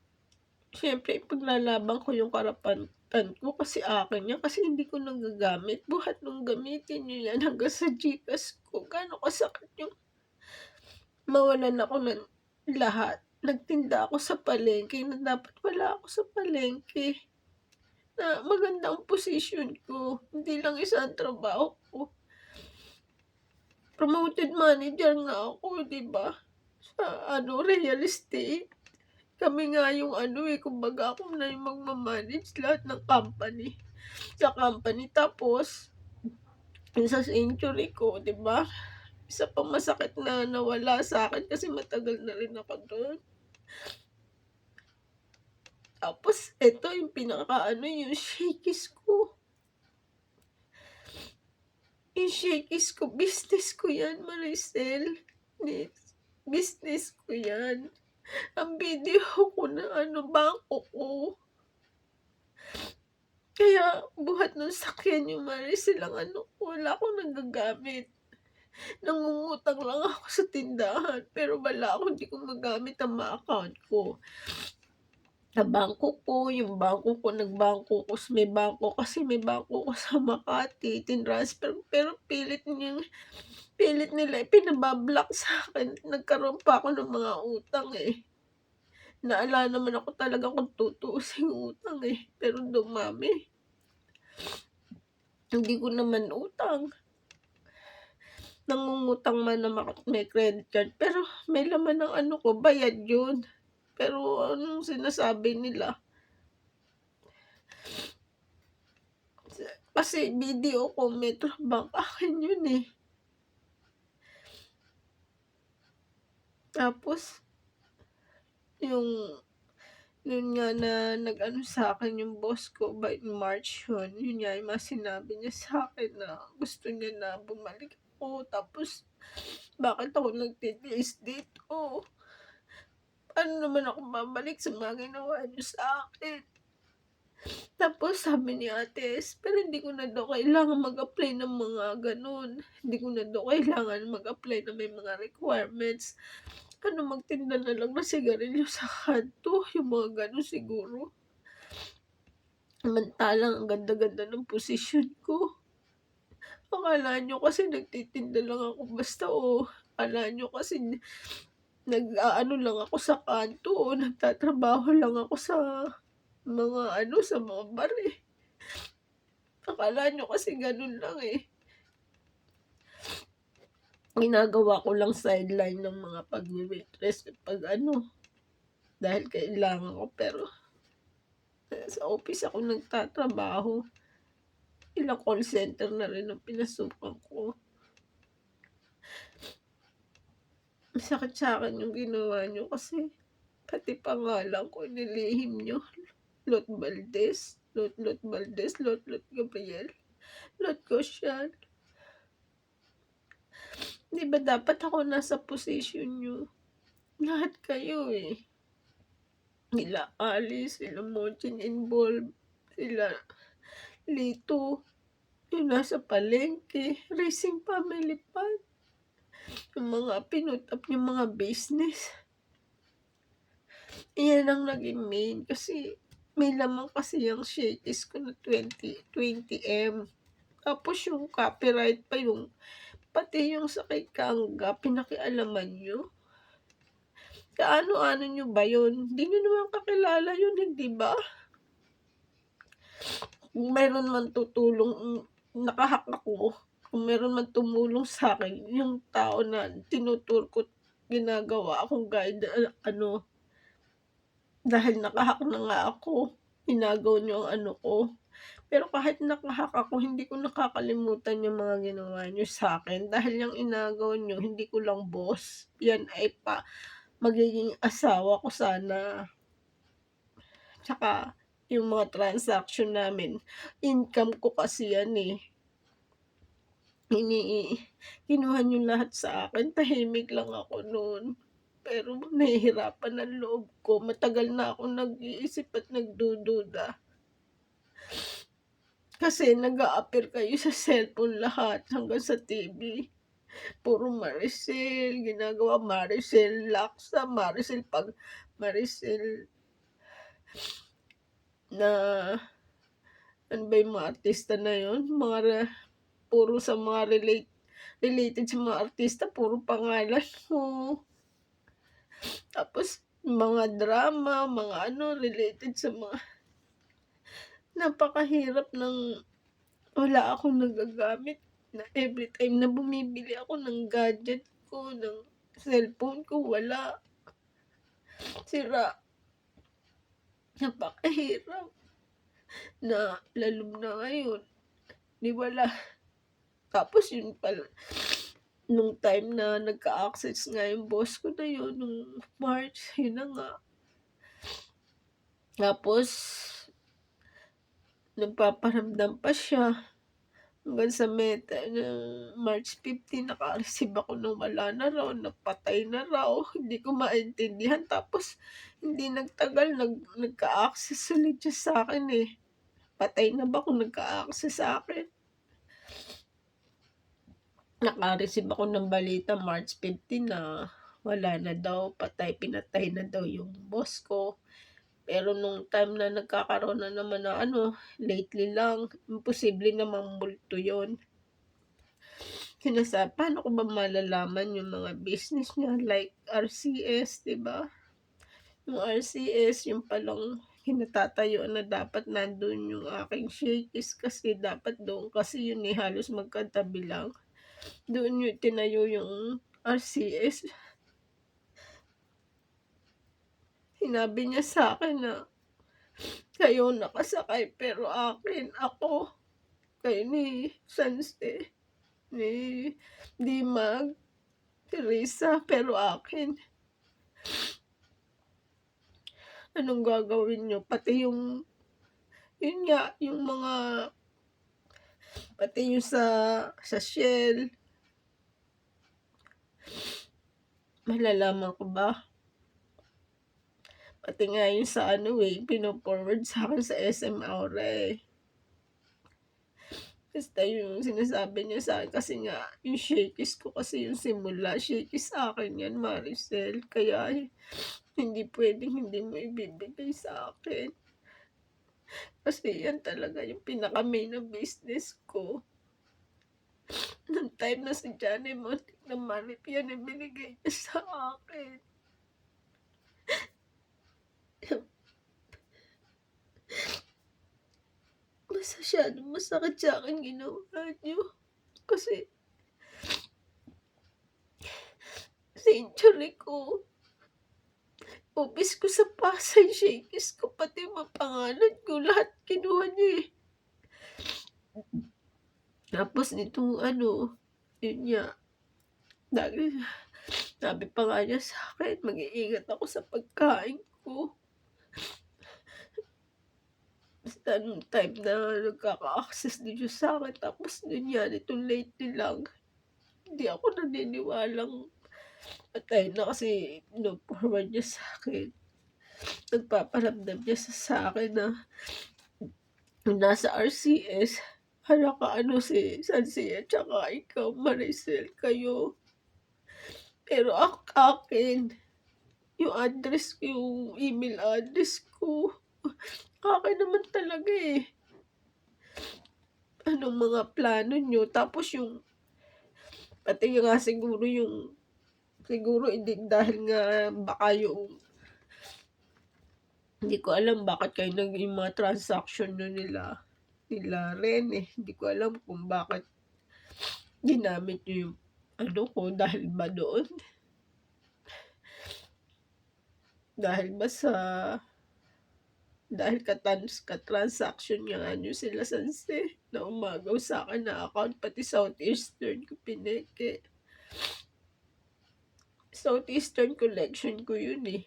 siyempre ipaglalaban ko yung karapatan ko kasi akin yan, kasi hindi ko nagagamit. Buhat nung gamitin niyo yan hanggang sa GCash ko, gaano kasakit yung mawalan ako ng lahat. nagtinda ako sa palengke na dapat wala ako sa palengke, na maganda ang posisyon ko, hindi lang isa ang trabaho ko. Promoted manager nga ako, 'di ba, sa real estate. Kami nga yung kumbaga ako na yung magma-manage lahat ng company, sa company. Tapos yung sa century ko, 'di ba, isa pang masakit na nawala sa'kin kasi matagal na rin ako dun. Tapos eto yung yung Shakey's ko. Yung Shakey's ko, business ko 'yan, Maricel. Business ko 'yan. Ang video ko na bangko ko. Kaya buhat nung sakyan yung Maricel ang wala akong nagagamit. Nangungutang lang ako sa tindahan, pero wala ako, hindi ko magamit ang mga account ko. Sa bangko ko, yung bangko ko nagbangko ko may bangko ko sa Makati, tinransfer pero pilit nila ipinaba-block sa'kin. Nagkaroon pa ako ng mga utang, Naala naman ako talaga kung tutuusin utang, pero dumami. Hindi ko naman utang. Nangungutang man naman ako't may credit card, pero may laman ng ko, bayad yun. Pero anong sinasabi nila, kasi video ko, Metrobank, akin yun, Tapos yung yun nga na sa'kin yung boss ko by March yun nga yung mga sinabi niya sa'kin na gusto niya na bumalik ako. Tapos bakit ako nagtitiis dito? Paano naman ako babalik sa mga ginawa niyo sa'kin? Tapos sabi ni ate pero hindi ko na daw kailangan mag-apply ng mga gano'n. Hindi ko na daw kailangan mag-apply na may mga requirements. Magtinda na lang ng sigarilyo sa kanto, yung mga gano'n siguro. Samantalang ang ganda-ganda ng posisyon ko. Akala niyo kasi nagtitinda lang ako basta akala niyo kasi lang ako sa kanto nagtatrabaho lang ako sa mga sa mga bar, Akala niyo kasi gano'n lang, Ginagawa ko lang sideline ng mga pagwe-waitress 'pag dahil kailangan ko, pero sa office ako nagtatrabaho. Ilang call center na rin ang pinasukan ko. Masakit sa'kin yung ginawa niyo kasi pati pangalan ko nilihim niyo. Lot Valdez, Lot Valdez, Lot Gabriel, Lot Gosyan. 'Di ba dapat ako nasa posisyon niyo? Lahat kayo, Sila Alice, sila Mochin involved, sila Lito, yung nasa palengke, Racing Family Fund, yung mga pinutap yung mga business. Iyan ang naging main kasi may laman kasi yung Shakey's ko na 20M. Tapos yung copyright pa pati yung sa kay Kangga, pinakialaman niyo. Kaano-ano niyo ba yun? Hindi niyo naman kakilala yun, hindi ba? Kung meron man naka-hack ako, kung meron man tumulong sa'kin, yung tao na tinutur ko, ginagawa akong guide, dahil naka-hack na nga ako, inagaw niyo ang ko. Pero kahit naka-hack ako, hindi ko nakakalimutan yung mga ginawa niyo sa'kin dahil yung inagaw niyo hindi ko lang boss, yan ay magiging asawa ko sana. Tsaka yung mga transaction namin, income ko kasi yan, kinuha niyo lahat sa akin, tahimik lang ako no'n. Pero nahihirapan ang loob ko, matagal na akong nag-iisip at nagdududa. Kasi nag-a-appear kayo sa cellphone lahat hanggang sa TV. Puro Maricel, ginagawa Maricel Laksa, Maricel na ba yung mga artista na yun? Puro sa mga related sa mga artista, puro pangalan mo. Tapos mga drama, mga ano related sa mga napakahirap ng wala akong nagagamit na everytime na bumibili ako ng gadget ko, ng cellphone ko wala, sira. Napakahirap na lalo na ngayon, 'di wala. Tapos yun pala nung time na nagka-access nga yung boss ko na yun nung March, yun na nga. Tapos nagpaparamdam pa siya hanggang sa meta ng March 15 naka-receive ako ng wala na raw, napatay na raw. Hindi ko maintindihan tapos hindi nagtagal nagka-access ulit siya sa'kin, eh. Patay na ba kung nagka-access sa'kin? Naka-receive ako ng balita March 15 na wala na daw, pinatay na daw yung boss ko. Pero nung time na nagkakaroon na naman ng ano, lately lang, imposible namang multo yun. Paano ko ba malalaman yung mga business niya like RCS, 'di ba? Yung RCS, yung palang kinatatayuan na dapat nandun yung aking Shakey's kasi dapat doon kasi yun, eh, halos magkatabi lang. Doon yung tinayo yung RCS. Sinabi niya sa'kin na kayo nakasakay pero ako, kayo ni Sanse, ni Dimag, si Risa, pero akin. Anong gagawin niyo? Pati yun nga, yung mga pati yung sa Shell, malalaman ko ba? Pati nga yung sa ano, eh, pino-forward sa'kin sa SM Aura, eh. Basta yung sinasabi niya sa'kin kasi nga yung Shakey's ko kasi yung simula, Shakey's akin yan, Maricel. Kaya hindi puwedeng hindi mo ibibigay sa'kin. Kasi yan talaga yung pinaka-main na business ko. Nung time na si Johnny muntik na ma-rape yan, ibinigay niya sa akin. Masyadong masakit sa'kin ginawa niyo. Kasi century ko, office ko sa Pasay, Shakey's ko, pati mga pangalan ko, lahat kinuha niya, eh. Tapos nitong ano, yun nga, lagi sabi pa nga niya sa'kin, mag-iingat ako sa pagkain ko. Basta nung time na nagkaka-access din siya sa'kin tapos yun nga, nitong lately lang, hindi ako naniniwalang patay na kasi pino-forward niya sa'kin. Nagpaparamdam niya sa'kin na nung nasa RCS, naka-ano si Sansi at saka ikaw, Maricel, kayo. Pero akin, yung address ko, yung email address ko, akin naman talaga, eh. Anong mga plano niyo? Tapos yung pati nga siguro hindi dahil nga baka hindi ko alam bakit kayo yung mga transaction niyo nila Ren, eh. Hindi ko alam kung bakit ginamit niyo yung ano ko, dahil ba doon? Dahil ba dahil ka-transaction niya nga niyo sila Sanse na umagaw sa'kin na account, pati Southeastern ko pineke. Southeastern collection ko yun, eh.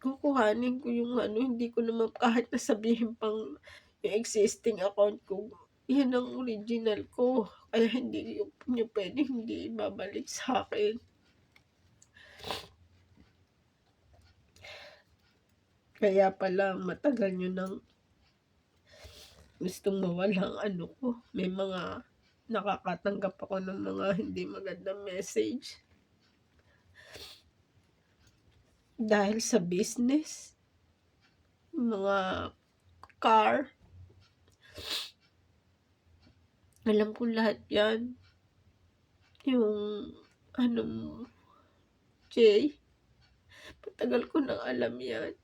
Kukuhanin ko yung ano, hindi ko naman kahit na sabihin pang yung existing account ko, yan ang original ko. Kaya hindi niyo puwedeng hindi ibabalik sa'kin. Kaya pala matagal niyo nang gustong mawalang ano ko, may mga nakakatanggap ako ng mga hindi magandang message. Dahil sa business, mga car, alam ko lahat yan. Yung ano mo, Jay, matagal ko ng alam 'yan.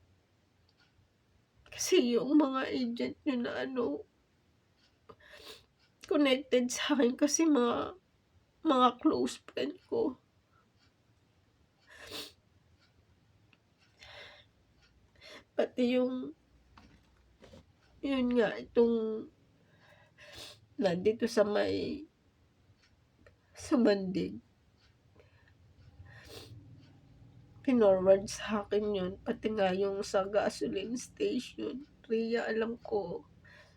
Kasi yung mga agent niyo na ano, connected sa'kin kasi mga close friend ko. Pati yun nga, itong nandito sa Mandig, pinorward sa'kin yun, pati nga yung sa gasoline station. Rhea, alam ko,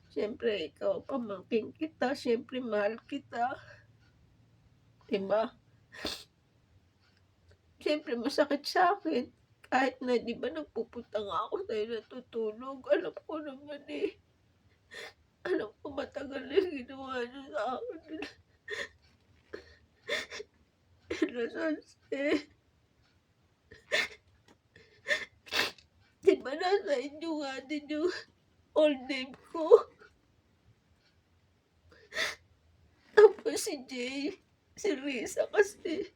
siyempre ikaw pamangkin kita, siyempre mahal kita, 'di ba? Siyempre masakit sa'kin kahit na 'di ba nagpupunta nga ako sa'yo natutulog, alam ko naman, eh. Alam ko matagal na yung ginawa niyo sa'kin nila. 'Di ba nasa inyo nga din yung old name ko? Tapos si Jay, si Risa kasi,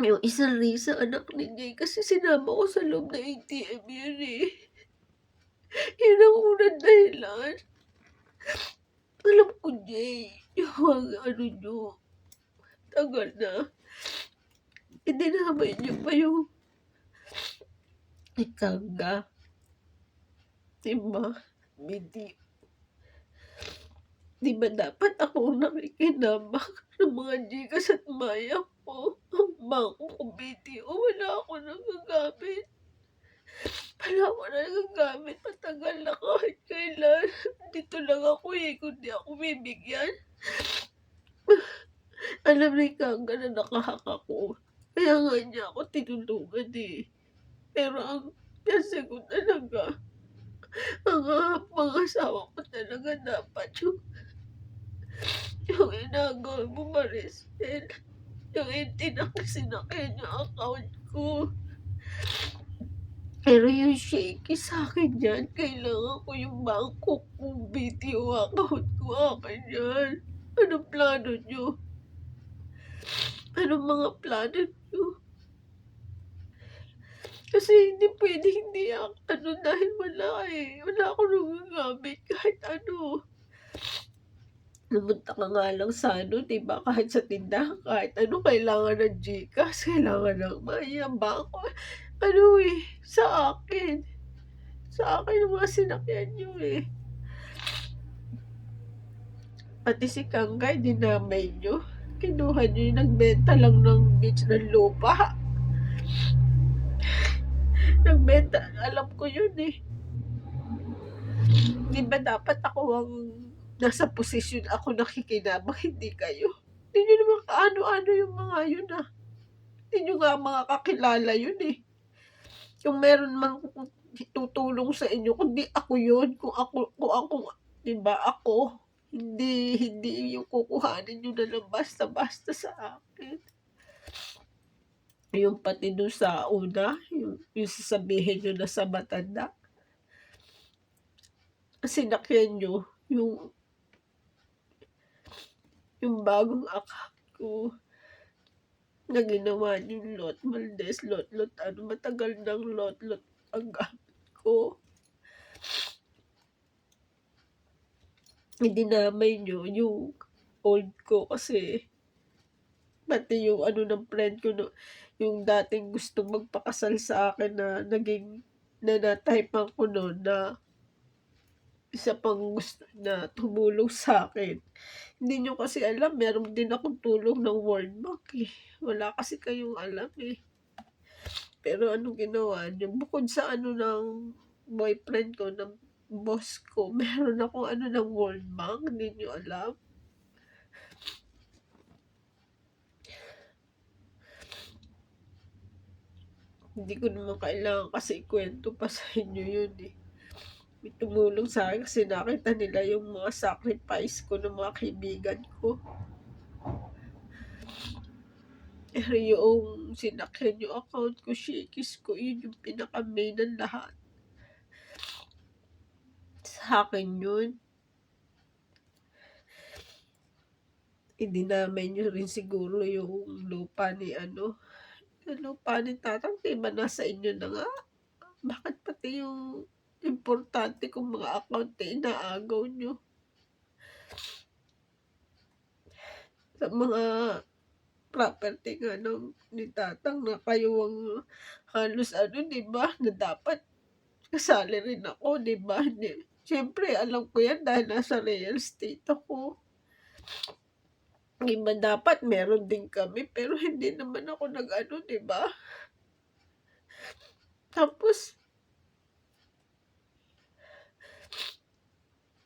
yung isang Risa anak ni Jay kasi sinama ko sa loob ng ATM yun, eh. Yun ang unang dahilan. Alam ko, Jay, yung mga ano niyo, tagal na. Idinamay niyo pa yung ikangga, 'di ba? Hindi 'di ba dapat ako ang nakikinabang ng mga GCash at Maya ko. Ang bangko ko BDO, wala akong nagagamit. Wala akong nagagamit, matagal na kahit kailan. Dito lang ako, eh, kung di ako bibigyan. Alam ni Kangga na naka-hack ako. Kaya nga niya ako tinulungan, eh. Pero kasi ko talaga, ang pangasawa ko talaga dapat yung inagaw mo Maricel, yung sinakyan yung account ko. Pero yung shaky sa'kin yan, kailangan ko yung bangko kong BDO account ko, akin yan. Anong plano niyo? Anong mga plano niyo? Kasi hindi puwedeng hindi ano dahil wala, eh, wala akong nagagamit kahit ano. Pumunta ka nga lang sa ano, 'di ba, kahit sa tindahan, kahit ano kailangan ng GCash, kailangan ng Maya, bangko, ano, eh, sa akin yung mga sinakyan niyo, eh. Pati si Kanggay dinamay niyo, kinuha niyo yung nagbenta lang ng beach ng lupa. Nagbenta, alam ko yun, eh. 'Di ba dapat ako ang nasa posisyon ako nakikinabang, hindi kayo? Hindi niyo naman kaano-ano yung mga yun, ah. Hindi niyo nga mga kakilala yun, eh. Kung meron mang tutulong sa inyo kundi ako yun, kung ako 'di ba ako, hindi yung kukuhanin niyo na lang basta-basta sa akin. Yung pati dun sa una, yung sasabihin niyo na sa matanda, sinakyan niyo yung bagong account ko na ginawa niyong Lot Valdez, Lot ano, matagal ng Lot ang gamit ko. Idinamay niyo yung old ko kasi pati yung ano ng friend ko yung dating gustong magpakasal sa akin na naging na-type-an ko nun na isa pang gusto na tumulong sa'kin. Hindi niyo kasi alam meron din akong tulong ng World Bank, eh. Wala kasi kayong alam, eh. Pero anong ginawa niyo, bukod sa ano ng boyfriend ko, ng boss ko, meron akong ano ng World Bank, hindi niyo alam? Hindi ko naman kailangan kasi ikuwento pa sa inyo yun, eh. May tumulong sa'kin kasi nakita nila yung mga sacrifice ko ng mga kaibigan ko. Pero yung sinakyan yung account ko, Shakey's ko, yun yung pinaka-main ng lahat. Sa'kin yun. Idinamay niyo rin siguro yung lupa ni ano, ano, paano yung tatang 'di ba nasa inyo na nga? Bakit pati yung importante kong mga account, eh, inaagaw niyo? Sa mga property nga ni tatang na kayo ang halos ano, 'di ba, na dapat kasali rin ako, 'di ba? Hindi siyempre alam ko 'yan dahil nasa real estate ako. 'Di ba dapat meron din kami, pero hindi naman ako nag-ano, 'di ba? Tapos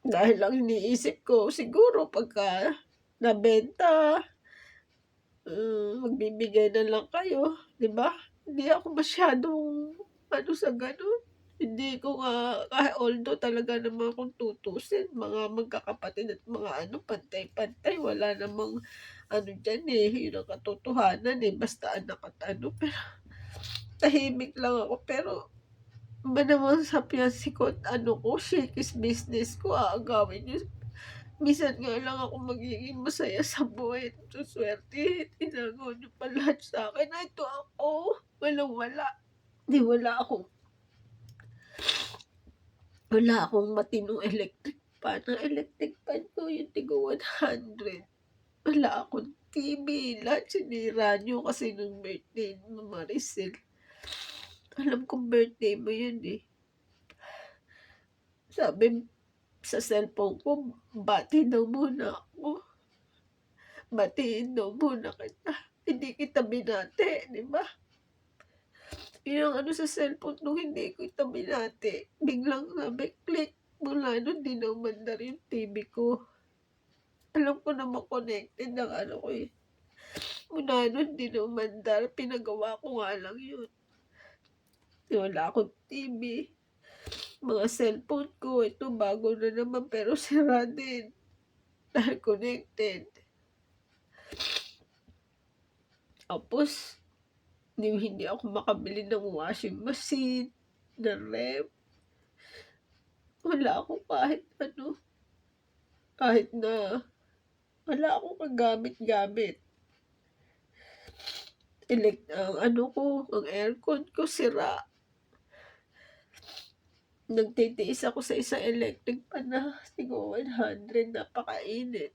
dahil lang iniisip ko siguro pagka nabenta, magbibigay na lang kayo, 'di ba? Hindi ako masyadong ano sa gano'n. Hindi ko nga although talaga naman kung tutusin mga magkakapatid at mga ano, pantay-pantay wala namang ano diyan, eh, yun ang katotohanan, eh, basta anak at ano. Pero tahimik lang ako, pero ba naman sa fiance ko at ano ko, shakey's business ko, aagawin niyo. Minsan nga lang ako magiging masaya sa buhay at suswertehin, ginagawa niyo pa lahat sa'kin. Ito ako, walang-wala. 'Di wala akong matinong electric fan. Ang electric fan ko yung tigo 100. Wala akong TV, lahat sinira niyo kasi nung birthday mo, Maricel. Alam kong birthday mo yun, eh. Sabi sa cellphone ko, bati daw muna ako. Batiin daw muna kita. Hindi kita binati, 'di ba? Yun ang ano sa cellphone nung hindi kita binati. Biglang sabi, click. Mula nun 'di na umandar yung TV ko. Alam ko naman connected ang ano ko, eh. Mula nun 'di na umandar, pinagawa ko nga lang yun. Wala akong TV. Mga cellphone ko, ito bago na naman pero sira din dahil connected. Tapos hindi ako makabili ng washing machine, ng ref, wala akong kahit ano, kahit na wala akong kagamit-gamit. Ang ano ko, ang aircon ko sira. Nagtitiis ako sa isang electric fan na siguro 100, napakainit.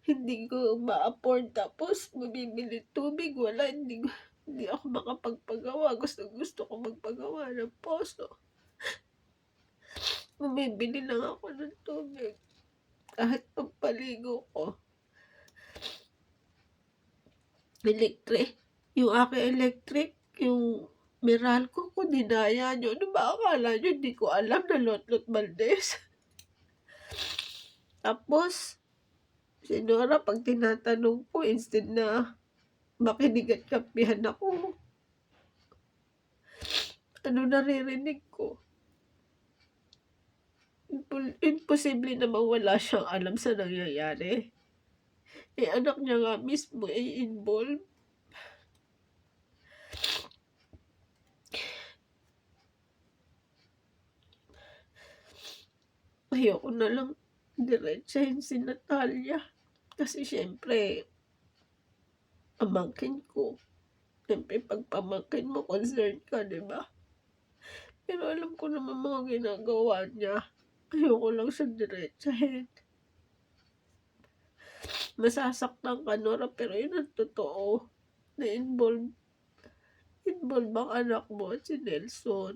Hindi ko ma-afford tapos mabibili tubig, wala, hindi ako makapagpagawa. Gustong-gusto ko magpagawa ng poso. Bumibili lang ako ng tubig kahit pampaligo ko. Yung aking electric, yung Meralco ko dinaya niyo. Ano ba akala niyo di ko alam na Lotlot Valdez? Tapos si Nora 'pag tinatanong ko instead na makinig at kampihan ako, ano naririnig ko? Imposible namang wala siyang alam sa nangyayari. Eh, anak niya nga mismo ay involved. Ayoko na lang diretsahin si Natalia kasi siyempre pamangkin ko. Siyempre 'pag pamangkin mo concerned ka, 'di ba? Pero alam ko naman mga ginagawa niya. Ayoko lang siyang diretsahin. Masasaktan ka, Nora, pero yun ang totoo na involved ang anak mo at si Nelson.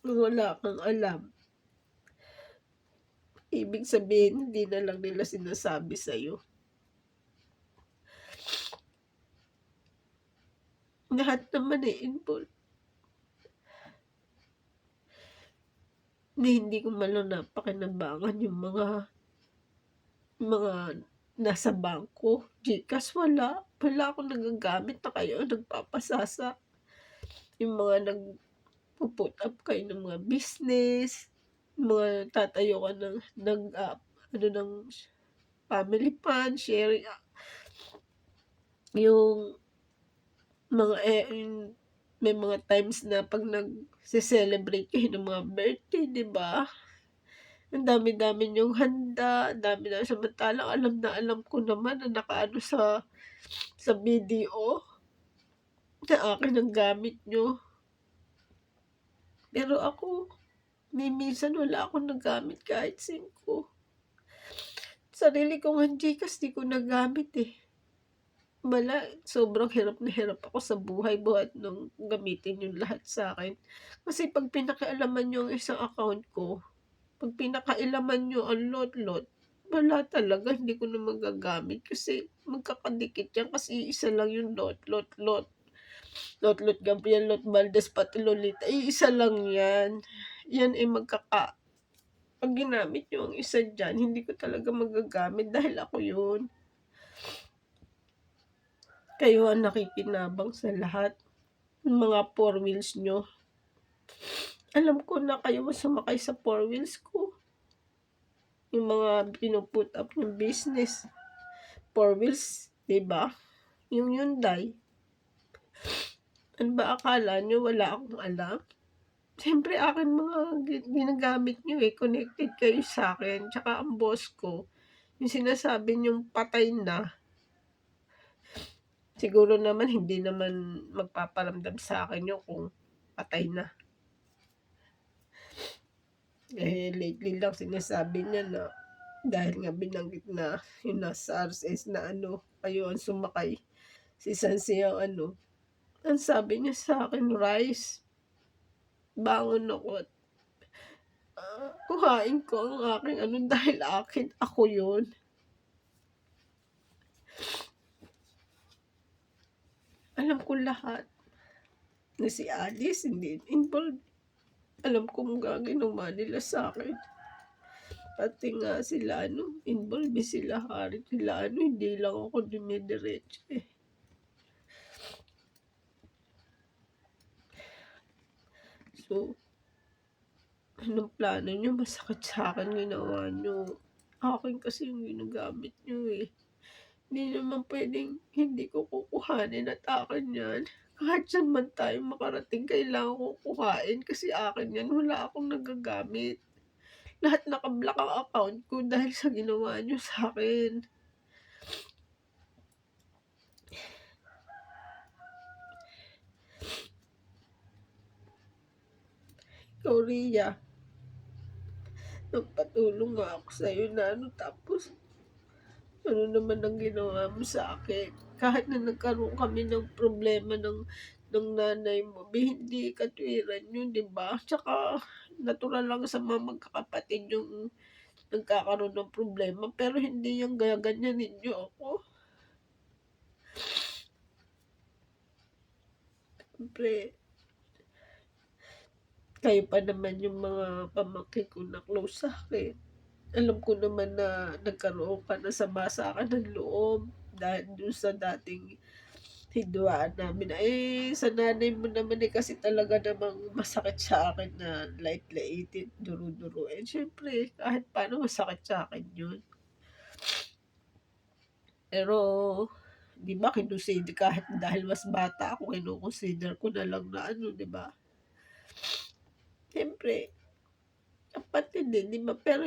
Wala kang alam. Ibig sabihin hindi na lang nila sinasabi sa'yo. Lahat naman, involved. Na hindi ko man lang napakinabangan yung mga nasa bangko. GCash wala. Wala akong nagagamit na kayo nagpapasasa. Yung mga nagpu-put up kayo ng mga business, mga tatayo ka ano ng family fund, sharing, yung mga, may mga times na 'pag nagse-celebrate kayo ng mga birthday, 'di ba? Ang dami-dami niyong handa, ang dami na samantalang alam na alam ko naman na nakaano sa video na akin ang gamit niyo. Pero ako, minsan wala akong nagamit kahit ₱5. Sarili ko ngang GCash di ko nagamit, eh. Sobrang hirap na hirap ako sa buhay buhat nung gamitin yung lahat sa'kin. Kasi 'pag pinakialaman niyo ang isang account ko, 'pag pinakailaman niyo ang lot-lot, wala talaga, hindi ko na magagamit kasi magkakadikit yan kasi iisa lang yung lot. Lot Gabriel, lot Valdez, pati Lolita, iisa lang yan. Yan ay 'pag ginamit niyo ang isa diyan, hindi ko talaga magagamit dahil ako yun. Kayo ang nakikinabang sa lahat, yung mga four wheels niyo. Alam ko na kayo ang sumakay sa four wheels ko, yung mga pinu-put up niyong business, four wheels, 'di ba? Yung Hyundai. Ano ba akala niyo wala akong alam? Siyempre akin mga ginagamit niyo, eh, connected kayo sa'kin, tsaka ang boss ko, yung sinasabi niyong patay na, siguro naman hindi naman magpaparamdam sa'kin yun kung patay na. Eh, lately lang sinasabi niya na dahil nga binanggit na yung nasa RCS na ano, kayo ang sumakay, si Sansi ang ano, ang sabi niya sa'kin, "Rice, bangon ako at, kuhain ko ang aking ano dahil akin, ako yun." Alam ko lahat na si Alice hindi involved. Alam ko mga ginawa nila sa'kin. Pati nga sila ano, involved din sila Harit, sila ano, hindi lang ako dumidiretso, eh. So, anong plano niyo? Masakit sa'kin ginawa niyo. Akin kasi yung ginagamit niyo, eh. Hindi naman puwedeng hindi ko kukuhanin at akin 'yan. Kahit saan man tayo makarating kailangan kong kuhain kasi akin 'yan, wala akong nagagamit. Lahat naka-block ang account ko dahil sa ginawa niyo sa'kin. Ikaw, Rhea, nagpatulong nga ako sa'yo na ano, tapos ano naman ang ginawa mo sa'kin. Kahit na nagkaroon kami ng problema ng nanay mo, hindi katwiran yun, 'di ba? Tsaka natural lang sa mga magkakapatid yung nagkakaroon ng problema, pero hindi yung gaganyanin niyo ako. Siyempre, kayo pa naman yung mga pamangkin ko na close sa'kin. Alam ko naman na nagkaroon ka ng sama sa'kin ng loob dahil dun sa dating hidwaan namin. Eh, sa nanay mo naman, eh, kasi talaga namang masakit sa akin na lait-laitin, duru-duruin. Siyempre kahit paano masakit sa'kin yun. Pero 'di ba kahit dahil mas bata ako, kino-consider ko na lang na ano, 'di ba? Siyempre kapatid, eh, 'di ba? Pero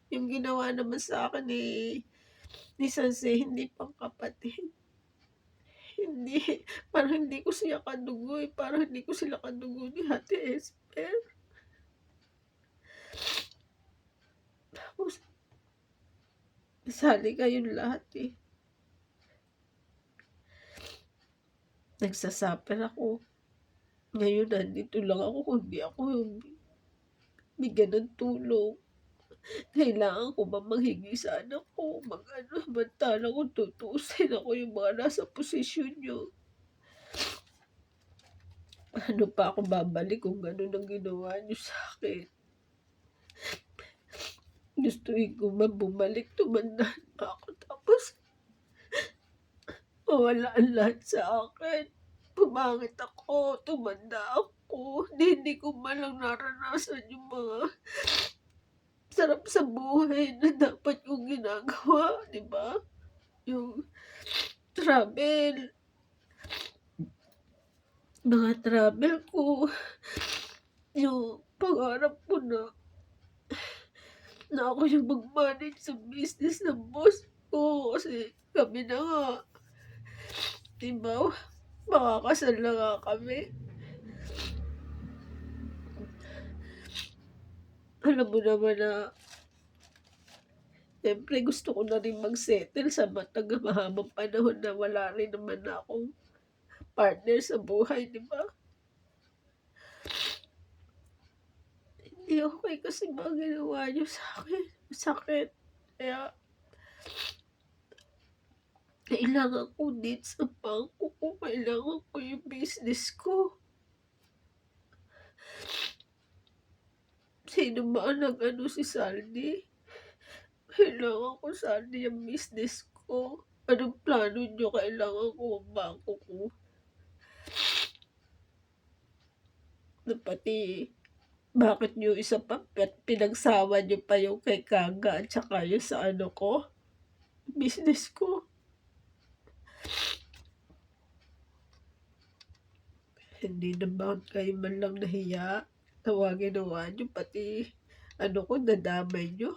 yung ginawa naman sa'kin ni Sanse hindi pang kapatid. Hindi, parang hindi ko siya kadugo, eh, parang hindi ko sila kadugo ni Ate Esper. Tapos nasali kayong lahat, eh. Nagsa-suffer ako. Ngayon nandito lang ako kung di ako bigyan ng tulong. Kailangan ko ba manghingi sa anak ko, mag-ano, samantalang kung tutuusin ako yung mga nasa posisyon niyo. Ano pa ako babalik kung gano'n ang ginawa niyo sa'kin? Gustuhin ko man bumalik, tumanda na ako tapos mawala ang lahat sa akin. Pumangit ako, tumanda ako, hindi ko man lang naranasan yung mga sarap sa buhay na dapat kong ginagawa, 'di ba? Yung travel, mga travel ko, yung pangarap ko na na ako yung mag-manage sa business ng boss ko kasi kami na nga, 'di ba, makakasal na nga kami. Alam mo naman na siyempre gusto ko na rin mag-settle sa mahabang panahon na wala rin naman na akong partner sa buhay, 'di ba? Hindi okey kasi mga ginawa niyo sa'kin, masakit. Kaya kailangan ko din sa bangko ko, kailangan ko yung business ko. Sino ba ang nag-ano, si Saldi? Kailangan ko sana yung business ko. Anong plano niyo? Kailangan ko ang bangko ko. Na pati bakit niyo isa pa pinagsawa niyo pa yung kay Kaga at saka yung sa ano ko, business ko. Hindi na ba kayo man lang nahiya? Ginawa niyo pati ano ko nadamay niyo.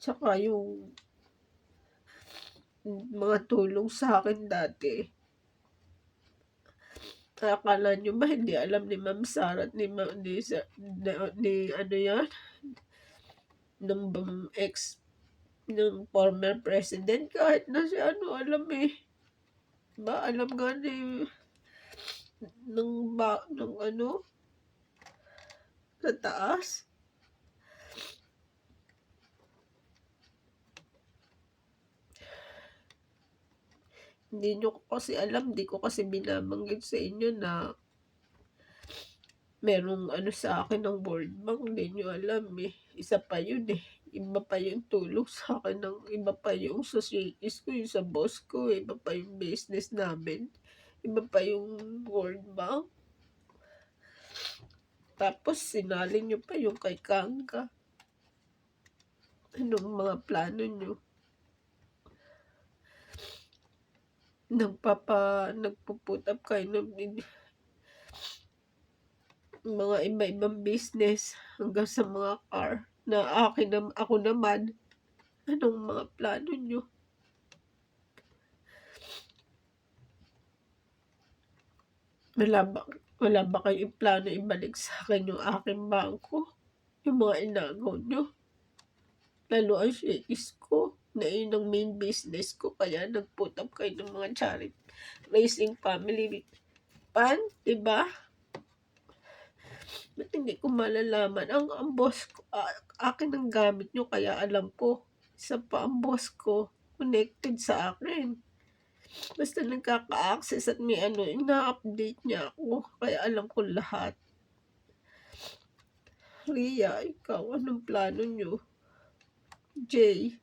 Tsaka yung mga tulong sa'kin dati. Akala niyo ba hindi alam ni Ma'am Sara at ni ma ni ano 'yan, ng ng former president kahit na si ano alam, eh. 'Di ba alam nga ni ng ano, sa taas. Hindi niyo kasi alam, 'di ko kasi binabanggit sa inyo na merong ano sa akin ng World Bank, hindi niyo alam, eh. Isa pa yun, eh. Iba pa yung tulong sa'kin ng iba pa yung societies ko, yung sa boss ko, iba pa yung business namin, iba pa yung World Bank. Tapos sinali niyo pa yung kay Kangga. Anong mga plano niyo? Nagpu-put up kayo ng mga iba-ibang business hanggang sa mga car na ako naman. Anong mga plano niyo? Wala ba kayong plano ibalik sa'kin yung aking bangko? Yung mga inagaw niyo? Lalo ang shakies ko na yun ang main business ko kaya nag-put up kayo ng mga raising family fund, 'di ba? Ba't hindi ko malalaman? Ang boss ko, akin ang gamit niyo kaya alam ko. Isa pa ang boss ko, connected sa akin. Basta nagkaka-access at may ano, ina-update niya ako kaya alam ko lahat. Ria, ikaw anong plano niyo? Jay,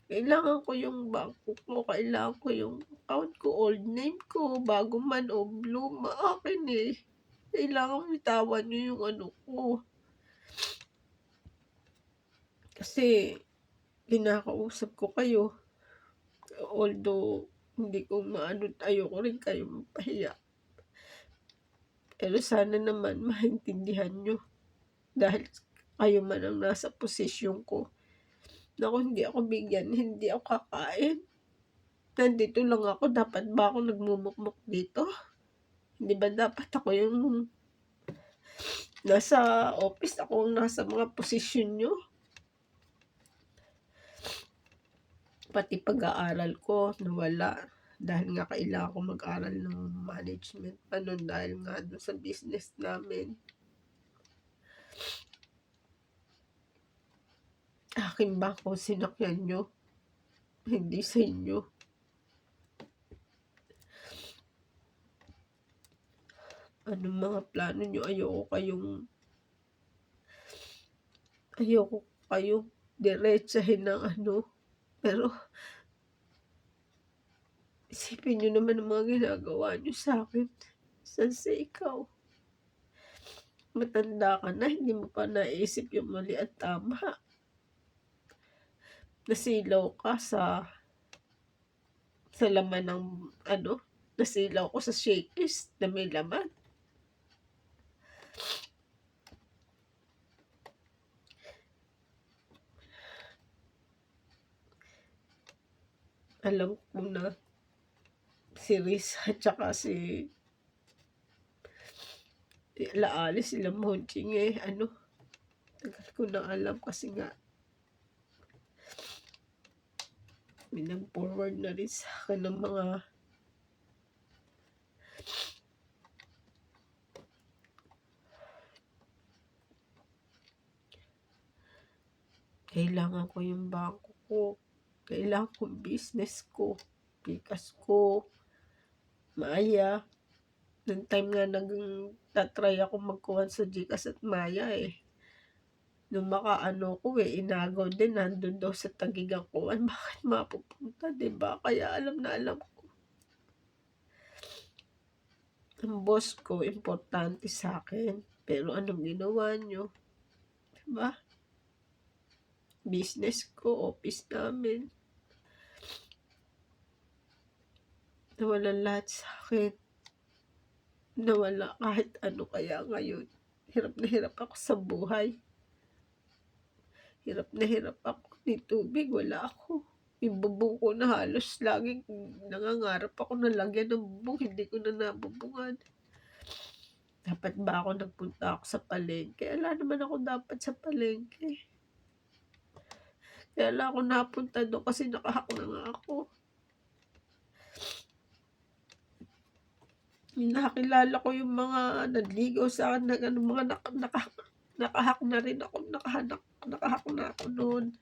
kailangan ko yung bangko ko, kailangan ko yung account ko, old name ko, bago man o blue, akin, eh. Kailangan bitawan niyo yung ano ko. Kasi kinakausap ko kayo. Although hindi ko maano't ayoko rin kayong mapahiya. Pero sana naman maintindihan niyo dahil kayo man ang nasa posisyon ko. Naku, hindi ako bigyan, hindi ako kakain. Nandito lang ako, dapat ba ako nagmumukmok dito? Hindi ba dapat ako yung nasa office, ako ang nasa mga posisyon niyo? Pati pag-aaral ko nawala dahil nga kailangan ko mag-aral ng management pa nun dahil nga dun sa business namin. Akin bangko sinakyan niyo, hindi sa inyo. Anong mga plano niyo? Ayoko kayong diretsahin ng ano, pero isipin niyo naman ang mga ginagawa niyo sa'kin. Sanse ikaw, matanda ka na, hindi mo pa naisip yung mali at tama. Nasilaw ka sa laman ng ano, nasilaw ko sa shakies na may laman. Alam ko na si Riz at saka si Laalis, sila Monching tagal ko na alam kasi nga minag-forward na rin sa akin ng mga kailangan ko yung bangko ko, kailangan ko business ko, Pikas ko, Maya. Nung time nga tatry ako magkuhan sa Gcash at Maya nung makaano ko inagaw din, nandun daw sa Taguig ang kuhan. Bakit mapupunta, diba? Kaya alam na alam ko. Ang boss ko, importante sa akin. Pero anong ginawa nyo? Diba? Business ko, office namin. Nawala lahat sa akin. Nawala kahit ano, kaya ngayon. Hirap na hirap ako sa buhay. Hirap na hirap ako. Ni tubig, wala ako. Yung bubong ko na halos laging nangangarap ako na lagyan ng bubong. Hindi ko na nabubungan. Dapat ba ako nagpunta ako sa palengke? Wala naman ako dapat sa palengke. Kaya lang ako napunta doon kasi nakahak na nga ako. Nakakilala ko yung mga nagligaw sa akin na mga nakahak na rin ako. Nakahak na ako noon.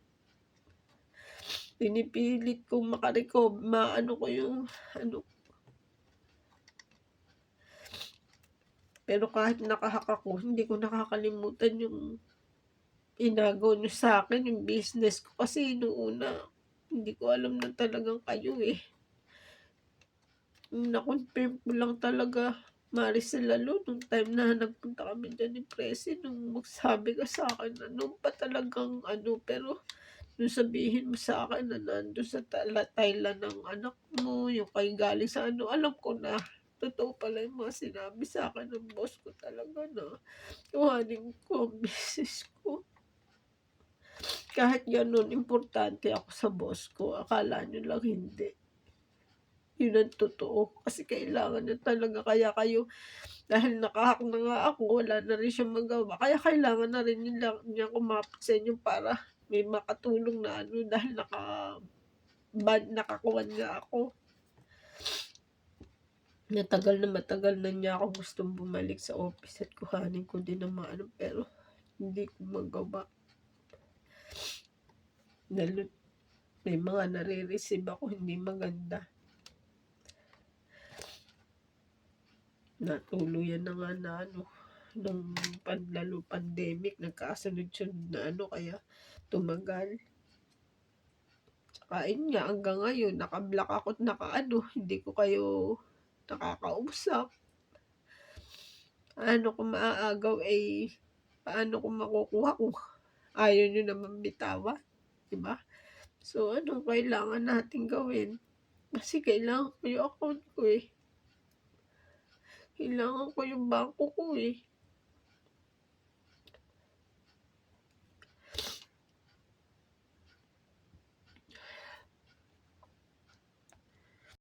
Pinipilit kong makarecover, maano ko yung pero kahit nakahak ako, hindi ko nakakalimutan yung inagaw nyo sa akin, yung business ko. Kasi noong una, hindi ko alam na talagang kayo Na-confirm ko lang talaga, Maricel Lalo, nung time na nagpunta kami dyan ni Presi, nung magsabi ka sa akin na nung pa talagang pero nung sabihin mo sa akin na nandun sa Thailand ng anak mo, yung kay galing sa alam ko na totoo pala yung mga sinabi sa akin ng boss ko talaga na kuhanin ko ang business ko. Kahit ganun, importante ako sa boss ko. Akala nyo lang hindi. Yun ang totoo. Kasi kailangan nyo talaga. Kaya kayo, dahil nakahak na nga ako, wala na rin siya magawa. Kaya kailangan na rin niya kumapit sa inyo para may makatulong na dahil nakakuha nga ako. Matagal na niya ako gustong bumalik sa office at kuhanin ko din ng mga pero hindi ko magawa. Dahil may mga nare-receive ako hindi maganda. Natuluyan na nga na nung pandemic, nagkasunod-sunod na kaya tumagal. Tsaka nga, hanggang ngayon, naka-block ako at hindi ko kayo nakakausap. Paano ko maaagaw paano ko makukuha kung ayaw nyo naman bitawan? Diba? So, anong kailangan natin gawin? Kasi kailangan ko yung account ko Kailangan ko yung bangko ko